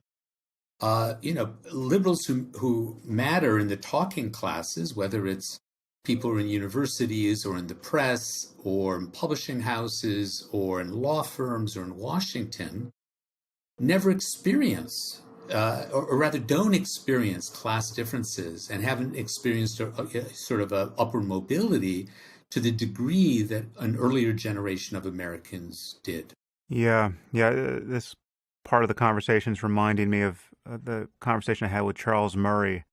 liberals who matter in the talking classes, whether it's people in universities or in the press or in publishing houses or in law firms or in Washington, never experience, or rather don't experience class differences and haven't experienced sort of a upward mobility to the degree that an earlier generation of Americans did. Yeah. This part of the conversation is reminding me of the conversation I had with Charles Murray.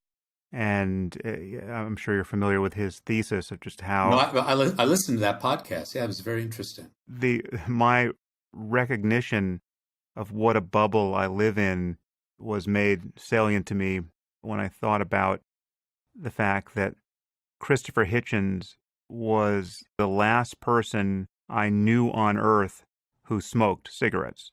And I'm sure you're familiar with his thesis of just how... No, I listened to that podcast. Yeah, it was very interesting. My recognition of what a bubble I live in was made salient to me when I thought about the fact that Christopher Hitchens was the last person I knew on Earth who smoked cigarettes.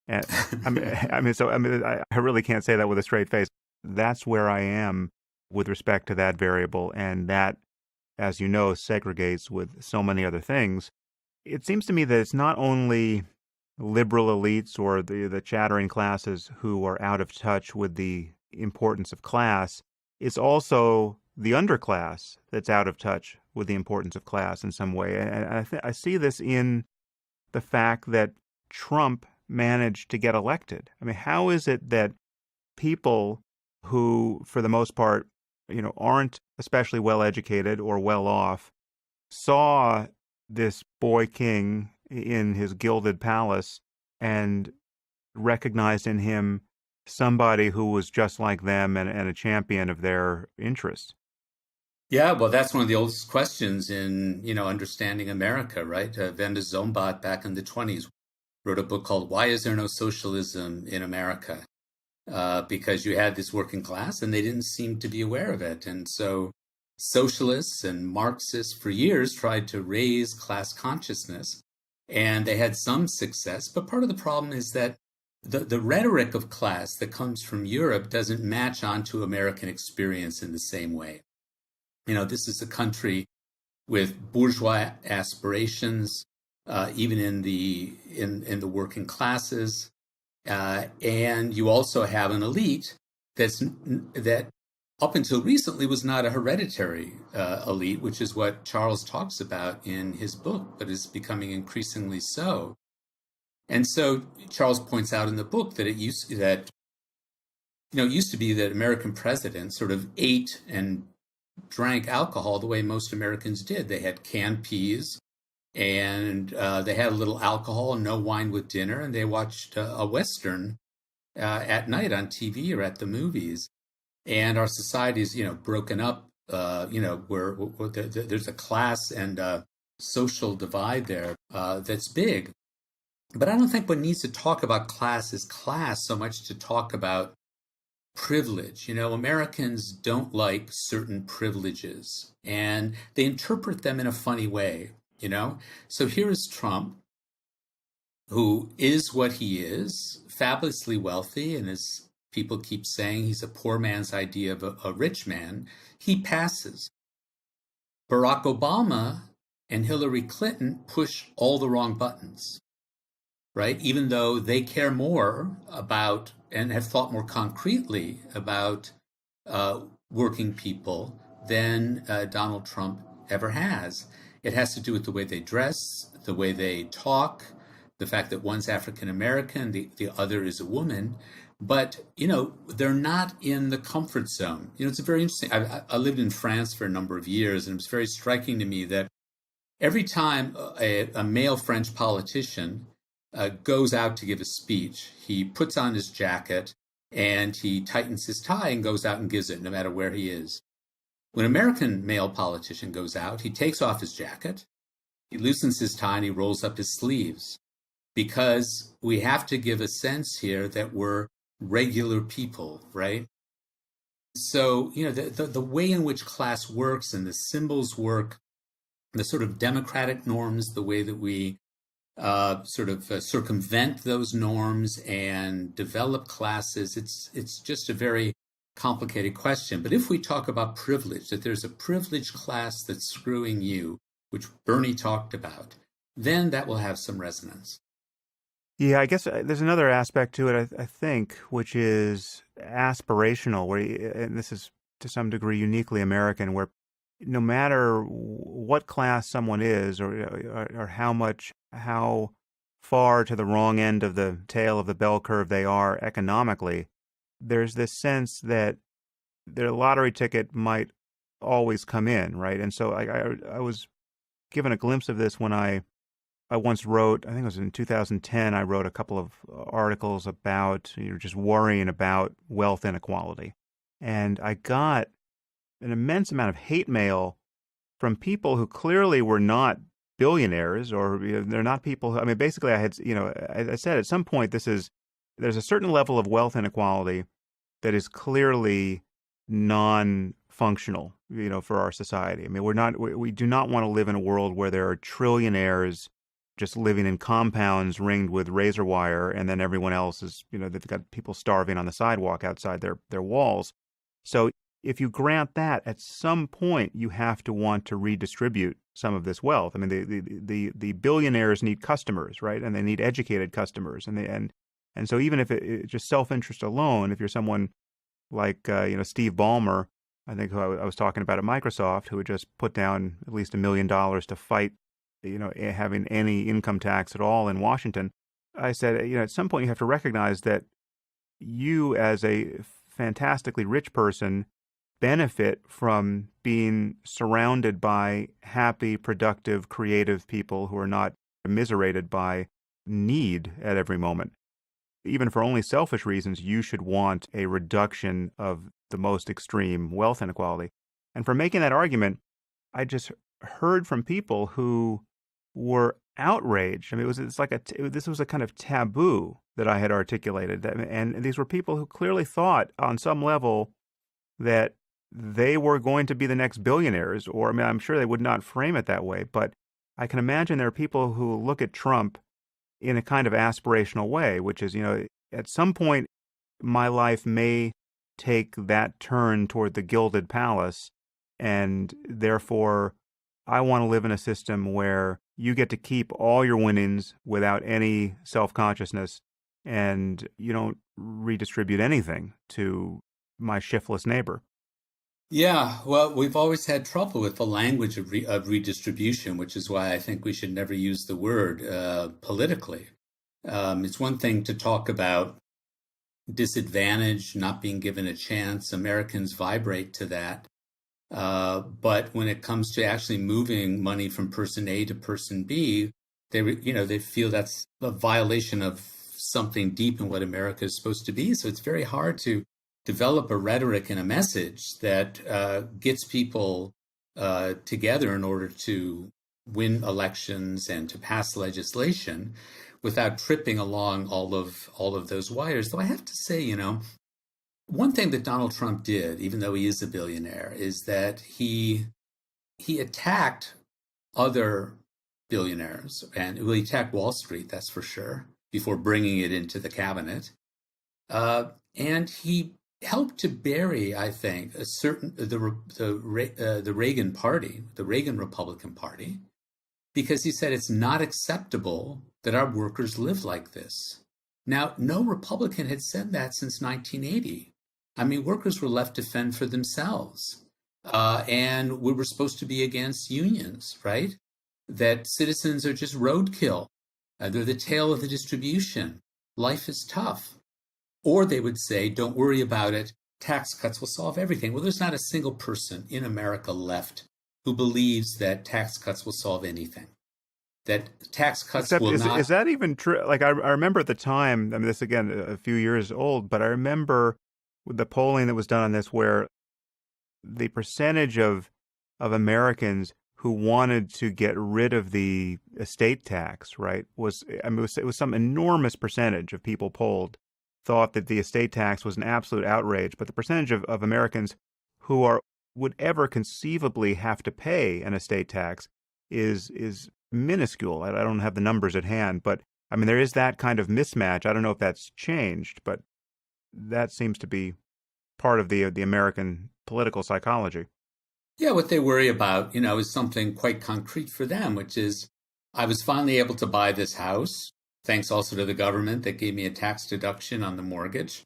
And I really can't say that with a straight face. That's where I am with respect to that variable, and that, as you know, segregates with so many other things. It seems to me that it's not only liberal elites or the chattering classes who are out of touch with the importance of class. It's also the underclass that's out of touch with the importance of class in some way. And I see this in the fact that Trump managed to get elected. I mean, how is it that people who, for the most part, aren't especially well educated or well off, saw this boy king in his gilded palace and recognized in him somebody who was just like them and a champion of their interests. Yeah, well, that's one of the oldest questions in, understanding America, right? Vanda Zombat back in the 20s wrote a book called Why Is There No Socialism in America? Because you had this working class and they didn't seem to be aware of it. And so socialists and Marxists for years tried to raise class consciousness, and they had some success. But part of the problem is that the rhetoric of class that comes from Europe doesn't match onto American experience in the same way. This is a country with bourgeois aspirations, even in the working classes. And you also have an elite that up until recently was not a hereditary elite, which is what Charles talks about in his book, but is becoming increasingly so. And so Charles points out in the book that it used to be that American presidents sort of ate and drank alcohol the way most Americans did. They had canned peas, and they had a little alcohol and no wine with dinner, and they watched a Western at night on TV or at the movies. And our society is, broken up, where there's a class and a social divide there that's big. But I don't think one needs to talk about class as class so much to talk about privilege. Americans don't like certain privileges, and they interpret them in a funny way. So here is Trump, who is what he is, fabulously wealthy, and as people keep saying, he's a poor man's idea of a rich man. He passes. Barack Obama and Hillary Clinton push all the wrong buttons, right? Even though they care more about and have thought more concretely about working people than Donald Trump ever has. It has to do with the way they dress, the way they talk, the fact that one's African American, the other is a woman. But, they're not in the comfort zone. It's a very interesting. I lived in France for a number of years, and it was very striking to me that every time a male French politician goes out to give a speech, he puts on his jacket and he tightens his tie and goes out and gives it, no matter where he is. When an American male politician goes out, he takes off his jacket, he loosens his tie, and he rolls up his sleeves, because we have to give a sense here that we're regular people, right? So, the way in which class works and the symbols work, the sort of democratic norms, the way that we circumvent those norms and develop classes, it's just a very complicated question. But if we talk about privilege, that there's a privileged class that's screwing you, which Bernie talked about, then that will have some resonance. Yeah, I guess there's another aspect to it, I think, which is aspirational, and this is to some degree uniquely American, where no matter what class someone is or how far to the wrong end of the tail of the bell curve they are economically, there's this sense that their lottery ticket might always come in, right? And so I was given a glimpse of this when I once wrote, I think it was in 2010, I wrote a couple of articles about just worrying about wealth inequality. And I got an immense amount of hate mail from people who clearly were not billionaires, or they're not people who, basically I had, I said at some point there's a certain level of wealth inequality that is clearly non-functional, for our society. We do not want to live in a world where there are trillionaires just living in compounds ringed with razor wire, and then everyone else is, they've got people starving on the sidewalk outside their walls. So if you grant that, at some point you have to want to redistribute some of this wealth. The billionaires need customers, right? And they need educated customers, and so even if it's just self-interest alone, if you're someone like Steve Ballmer, I think who I was talking about at Microsoft, who had just put down at least $1 million to fight having any income tax at all in Washington, I said, at some point you have to recognize that you, as a fantastically rich person, benefit from being surrounded by happy, productive, creative people who are not immiserated by need at every moment. Even for only selfish reasons, you should want a reduction of the most extreme wealth inequality. And for making that argument, I just heard from people who were outraged. I mean, this was a kind of taboo that I had articulated. And these were people who clearly thought on some level that they were going to be the next billionaires, or I mean, I'm sure they would not frame it that way, but I can imagine there are people who look at Trump in a kind of aspirational way, which is, at some point my life may take that turn toward the gilded palace, and therefore I want to live in a system where you get to keep all your winnings without any self-consciousness, and you don't redistribute anything to my shiftless neighbor. Yeah, well, we've always had trouble with the language of redistribution, which is why I think we should never use the word politically. It's one thing to talk about disadvantage, not being given a chance. Americans vibrate to that. But when it comes to actually moving money from person A to person B, they feel that's a violation of something deep in what America is supposed to be. So it's very hard to develop a rhetoric and a message that gets people together in order to win elections and to pass legislation without tripping along all of those wires. Though I have to say, one thing that Donald Trump did, even though he is a billionaire, is that he attacked other billionaires, and he attacked Wall Street, that's for sure, before bringing it into the cabinet. And he helped to bury, I think, the Reagan Party, the Reagan Republican Party, because he said it's not acceptable that our workers live like this. Now, no Republican had said that since 1980. I mean, workers were left to fend for themselves, and we were supposed to be against unions, right? That citizens are just roadkill. They're the tail of the distribution. Life is tough. Or they would say, don't worry about it. Tax cuts will solve everything. Well, there's not a single person in America left who believes that tax cuts will solve anything. That tax cuts will not. Is that even true? Like, I remember at the time, I mean, this again, a few years old, but I remember with the polling that was done on this where the percentage of Americans who wanted to get rid of the estate tax, right, it was some enormous percentage of people polled thought that the estate tax was an absolute outrage, but the percentage of Americans who would ever conceivably have to pay an estate tax is minuscule. I don't have the numbers at hand, but I mean, there is that kind of mismatch. I don't know if that's changed, but that seems to be part of the American political psychology. Yeah, what they worry about, is something quite concrete for them, which is I was finally able to buy this house, thanks also to the government that gave me a tax deduction on the mortgage.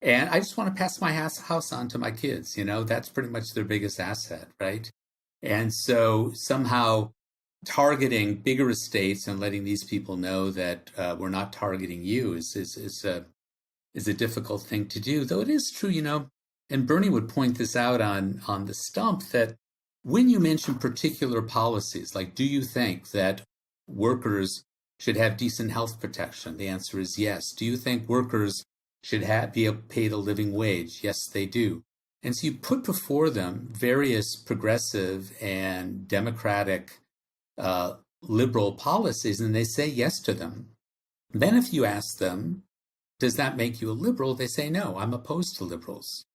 And I just want to pass my house on to my kids. That's pretty much their biggest asset, right? And so somehow targeting bigger estates and letting these people know that we're not targeting you is a difficult thing to do. Though it is true, and Bernie would point this out on the stump, that when you mention particular policies, like do you think that workers should have decent health protection? The answer is yes. Do you think workers should be paid a living wage? Yes, they do. And so you put before them various progressive and democratic liberal policies, and they say yes to them. Then if you ask them, does that make you a liberal? They say, no, I'm opposed to liberals.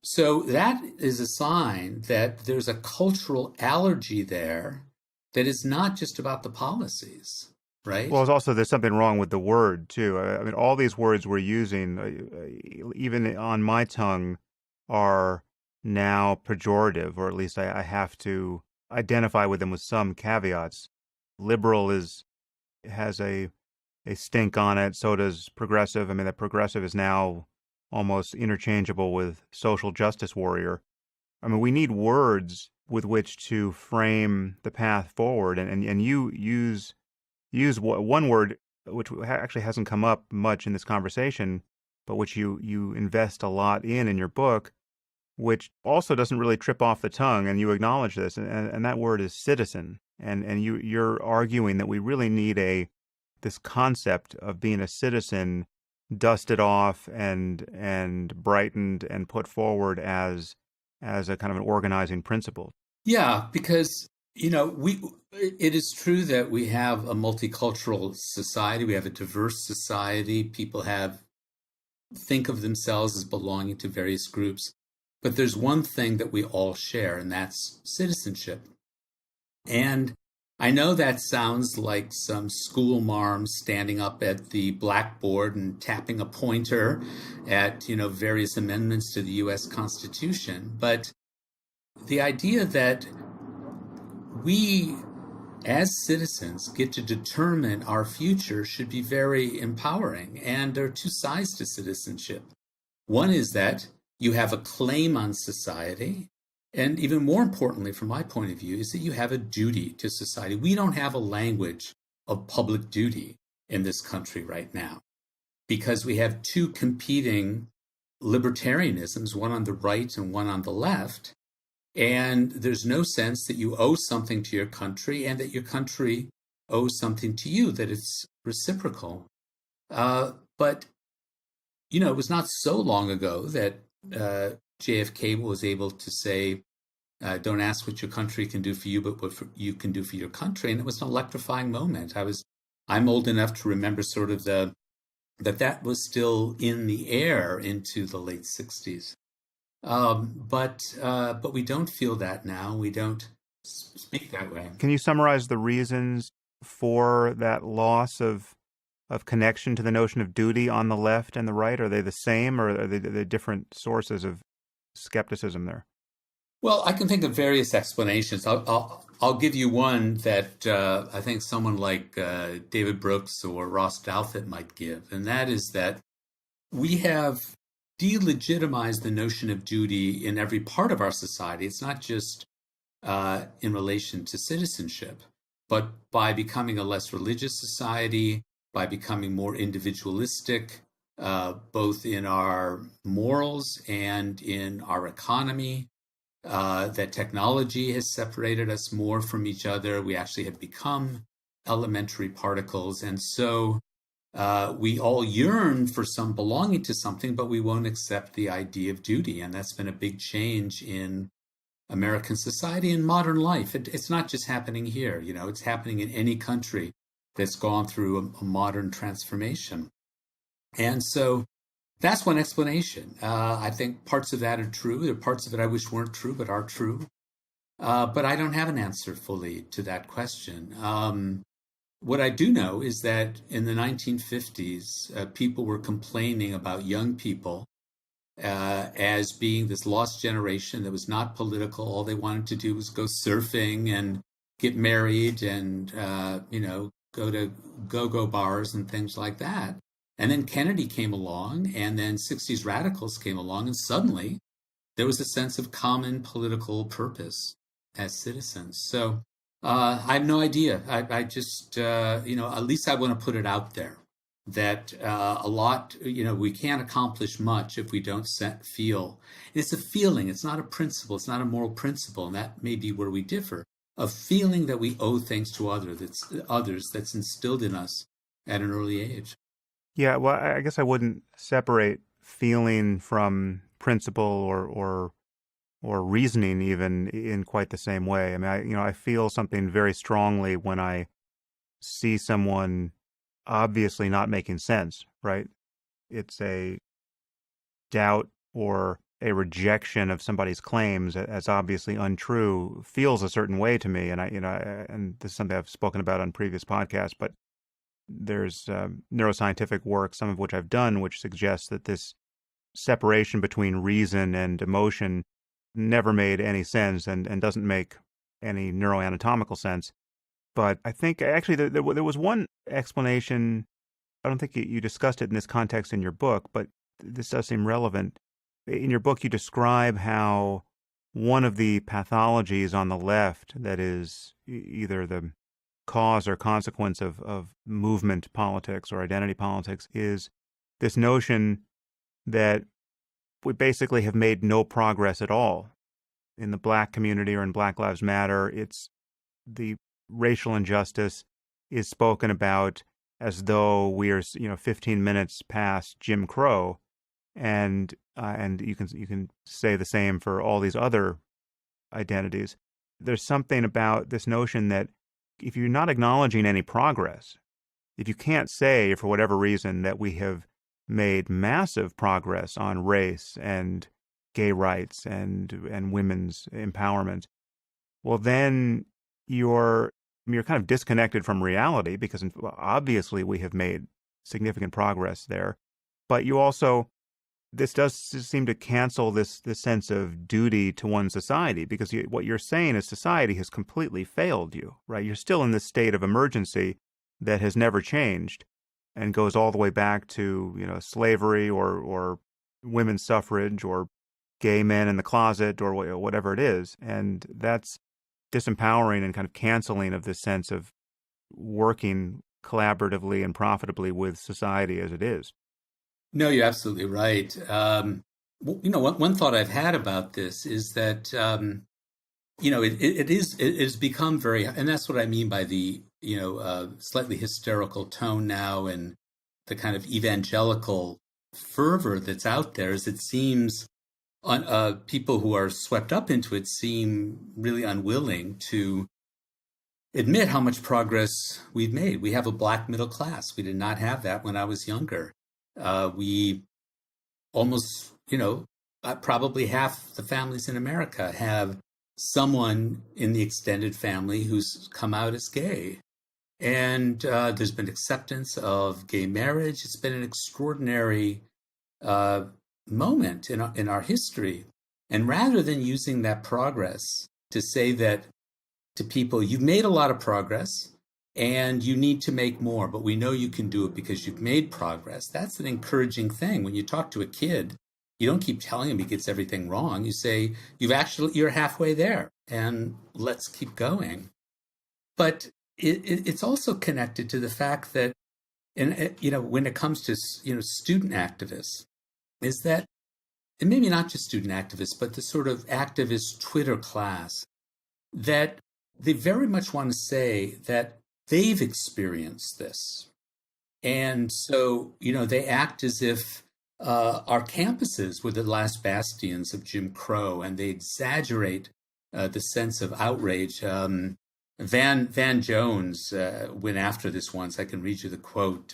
So that is a sign that there's a cultural allergy there that is not just about the policies. Right. Well, there's something wrong with the word, too. I mean, all these words we're using, even on my tongue, are now pejorative, or at least I have to identify with them with some caveats. Liberal has a stink on it, so does progressive. I mean, that progressive is now almost interchangeable with social justice warrior. I mean, we need words with which to frame the path forward, and you use one word which actually hasn't come up much in this conversation, but which you invest a lot in your book, which also doesn't really trip off the tongue, and you acknowledge this, and that word is citizen. And you're arguing that we really need this concept of being a citizen dusted off and brightened and put forward as a kind of an organizing principle. Yeah, because it is true that we have a multicultural society. We have a diverse society. People think of themselves as belonging to various groups. But there's one thing that we all share, and that's citizenship. And I know that sounds like some school marm standing up at the blackboard and tapping a pointer at, various amendments to the U.S. Constitution. But the idea that we, as citizens, get to determine our future should be very empowering. And there are two sides to citizenship. One is that you have a claim on society. And even more importantly, from my point of view, is that you have a duty to society. We don't have a language of public duty in this country right now because we have two competing libertarianisms, one on the right and one on the left. And there's no sense that you owe something to your country and that your country owes something to you, that it's reciprocal. But, it was not so long ago that JFK was able to say, don't ask what your country can do for you, but what you can do for your country. And it was an electrifying moment. I'm old enough to remember sort of that was still in the air into the late 60s. But we don't feel that now. We don't speak that way. Can you summarize the reasons for that loss of connection to the notion of duty on the left and the right? Are they the same, or are they different sources of skepticism there? Well, I can think of various explanations. I'll give you one that I think someone like David Brooks or Ross Douthat might give, and that is that we have delegitimized the notion of duty in every part of our society. It's not just in relation to citizenship, but by becoming a less religious society, by becoming more individualistic, both in our morals and in our economy, that technology has separated us more from each other. We actually have become elementary particles. And so we all yearn for some belonging to something, but we won't accept the idea of duty. And that's been a big change in American society and modern life. It's not just happening here. It's happening in any country that's gone through a modern transformation. And so that's one explanation. I think parts of that are true. There are parts of it I wish weren't true, but are true. But I don't have an answer fully to that question. What I do know is that in the 1950s, people were complaining about young people as being this lost generation that was not political. All they wanted to do was go surfing and get married and, go to go-go bars and things like that. And then Kennedy came along, and then 60s radicals came along, and suddenly there was a sense of common political purpose as citizens. So I have no idea. I just, at least I want to put it out there that a lot, we can't accomplish much if we don't feel. It's a feeling. It's not a principle. It's not a moral principle. And that may be where we differ. A feeling that we owe things to others that's instilled in us at an early age. Yeah, well, I guess I wouldn't separate feeling from principle or reasoning even in quite the same way. I mean, I feel something very strongly when I see someone obviously not making sense, right? It's a doubt or a rejection of somebody's claims as obviously untrue feels a certain way to me. And and this is something I've spoken about on previous podcasts, but there's neuroscientific work, some of which I've done, which suggests that this separation between reason and emotion never made any sense and doesn't make any neuroanatomical sense. But I think actually there was one explanation. I don't think you discussed it in this context in your book, but this does seem relevant. In your book, you describe how one of the pathologies on the left that is either the cause or consequence of movement politics or identity politics is this notion that we basically have made no progress at all. In the Black community or in Black Lives Matter, it's the racial injustice is spoken about as though we are, 15 minutes past Jim Crow, and you can say the same for all these other identities. There's something about this notion that if you're not acknowledging any progress, if you can't say for whatever reason that we have made massive progress on race and gay rights and women's empowerment, well, then you're kind of disconnected from reality, because obviously we have made significant progress there. But you also, this does seem to cancel this sense of duty to one society, because what you're saying is society has completely failed you, right? You're still in this state of emergency that has never changed and goes all the way back to, slavery or women's suffrage or gay men in the closet or whatever it is. And that's disempowering and kind of canceling of this sense of working collaboratively and profitably with society as it is. No, you're absolutely right. One thought I've had about this is that, it has become very, and that's what I mean by the, slightly hysterical tone now and the kind of evangelical fervor that's out there, is it seems people who are swept up into it seem really unwilling to admit how much progress we've made. We have a Black middle class. We did not have that when I was younger. We almost, probably half the families in America have someone in the extended family who's come out as gay. And there's been acceptance of gay marriage. It's been an extraordinary moment in our history. And rather than using that progress to say that to people, you've made a lot of progress and you need to make more, but we know you can do it because you've made progress. That's an encouraging thing. When you talk to a kid, you don't keep telling him he gets everything wrong. You say, you're halfway there and let's keep going. But it's also connected to the fact that, when it comes to, student activists, is that, and maybe not just student activists, but the sort of activist Twitter class, that they very much want to say that they've experienced this. And so, they act as if our campuses were the last bastions of Jim Crow, and they exaggerate the sense of outrage. Van Jones went after this once. I can read you the quote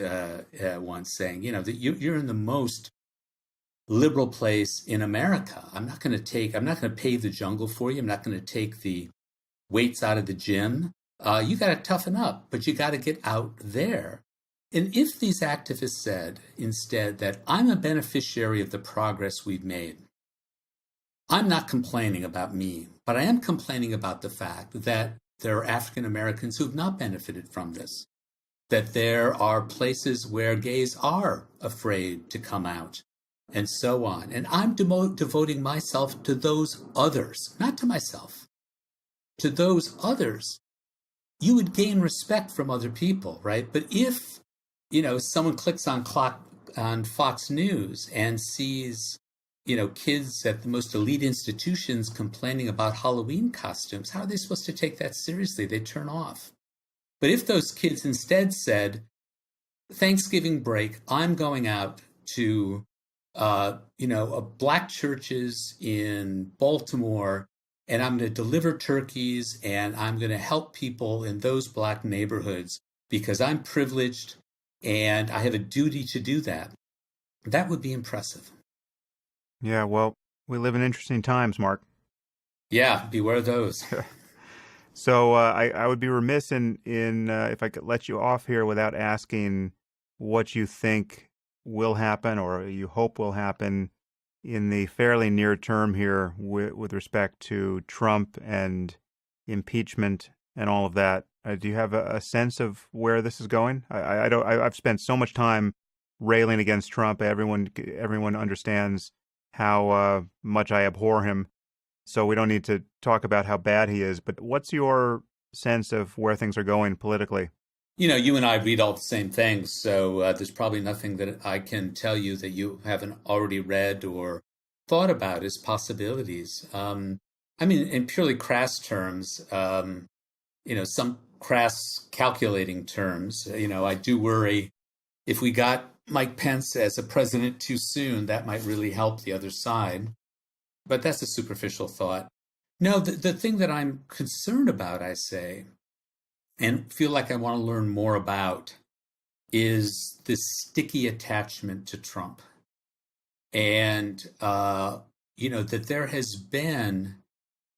once saying, that you're in the most liberal place in America. I'm not going to pave the jungle for you. I'm not going to take the weights out of the gym. You got to toughen up, but you got to get out there. And if these activists said instead that I'm a beneficiary of the progress we've made, I'm not complaining about me, but I am complaining about the fact that there are African Americans who've not benefited from this, that there are places where gays are afraid to come out, and so on. And I'm devoting myself to those others, not to myself, to those others. You would gain respect from other people, right? But if, someone clicks on Fox News and sees, kids at the most elite institutions complaining about Halloween costumes, how are they supposed to take that seriously? They turn off. But if those kids instead said, Thanksgiving break, I'm going out to, Black churches in Baltimore, and I'm going to deliver turkeys, and I'm going to help people in those Black neighborhoods because I'm privileged and I have a duty to do that, that would be impressive. Yeah, well, we live in interesting times, Mark. Yeah, beware those. So I would be remiss in if I could let you off here without asking what you think will happen or you hope will happen in the fairly near term here with respect to Trump and impeachment and all of that. Do you have a sense of where this is going? I've spent so much time railing against Trump. Everyone understands how much I abhor him. So we don't need to talk about how bad he is. But what's your sense of where things are going politically? You and I read all the same things, so there's probably nothing that I can tell you that you haven't already read or thought about as possibilities. I mean, in purely crass terms, some crass calculating terms, I do worry if we got Mike Pence as a president too soon, that might really help the other side. But that's a superficial thought. No, the thing that I'm concerned about, I say, and feel like I want to learn more about, is this sticky attachment to Trump. And, that there has been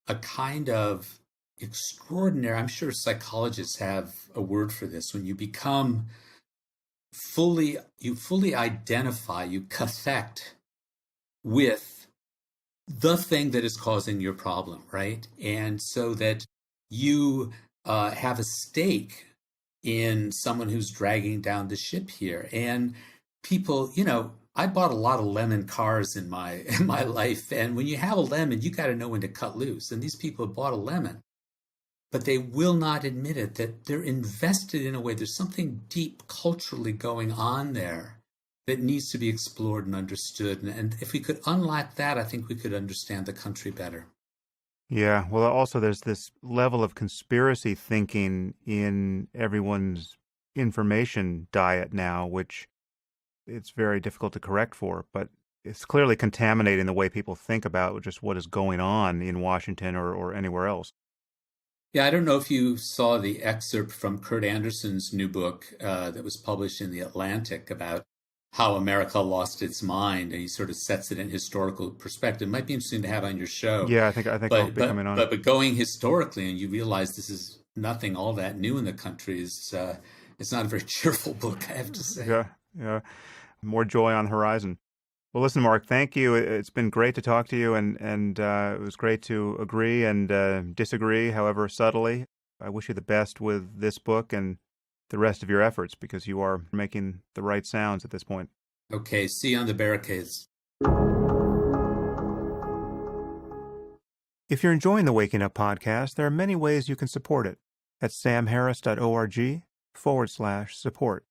a kind of extraordinary, I'm sure psychologists have a word for this, when you become you fully identify, you cathect with the thing that is causing your problem, right? And so that you have a stake in someone who's dragging down the ship here. And people, I bought a lot of lemon cars in my life. And when you have a lemon, you got to know when to cut loose. And these people have bought a lemon, but they will not admit it, that they're invested in a way. There's something deep culturally going on there that needs to be explored and understood. And if we could unlock that, I think we could understand the country better. Yeah, well, also there's this level of conspiracy thinking in everyone's information diet now, which it's very difficult to correct for, but it's clearly contaminating the way people think about just what is going on in Washington or anywhere else. Yeah, I don't know if you saw the excerpt from Kurt Anderson's new book that was published in The Atlantic about how America lost its mind, and he sort of sets it in historical perspective. It might be interesting to have on your show. Yeah, I think I'll be coming on. But going historically, and you realize this is nothing all that new in the country, is it's not a very cheerful book, I have to say. Yeah. More joy on the horizon. Well, listen, Mark, thank you. It's been great to talk to you, and it was great to agree and disagree, however subtly. I wish you the best with this book and the rest of your efforts, because you are making the right sounds at this point. Okay, see you on the barricades. If you're enjoying the Waking Up podcast, there are many ways you can support it at samharris.org/support.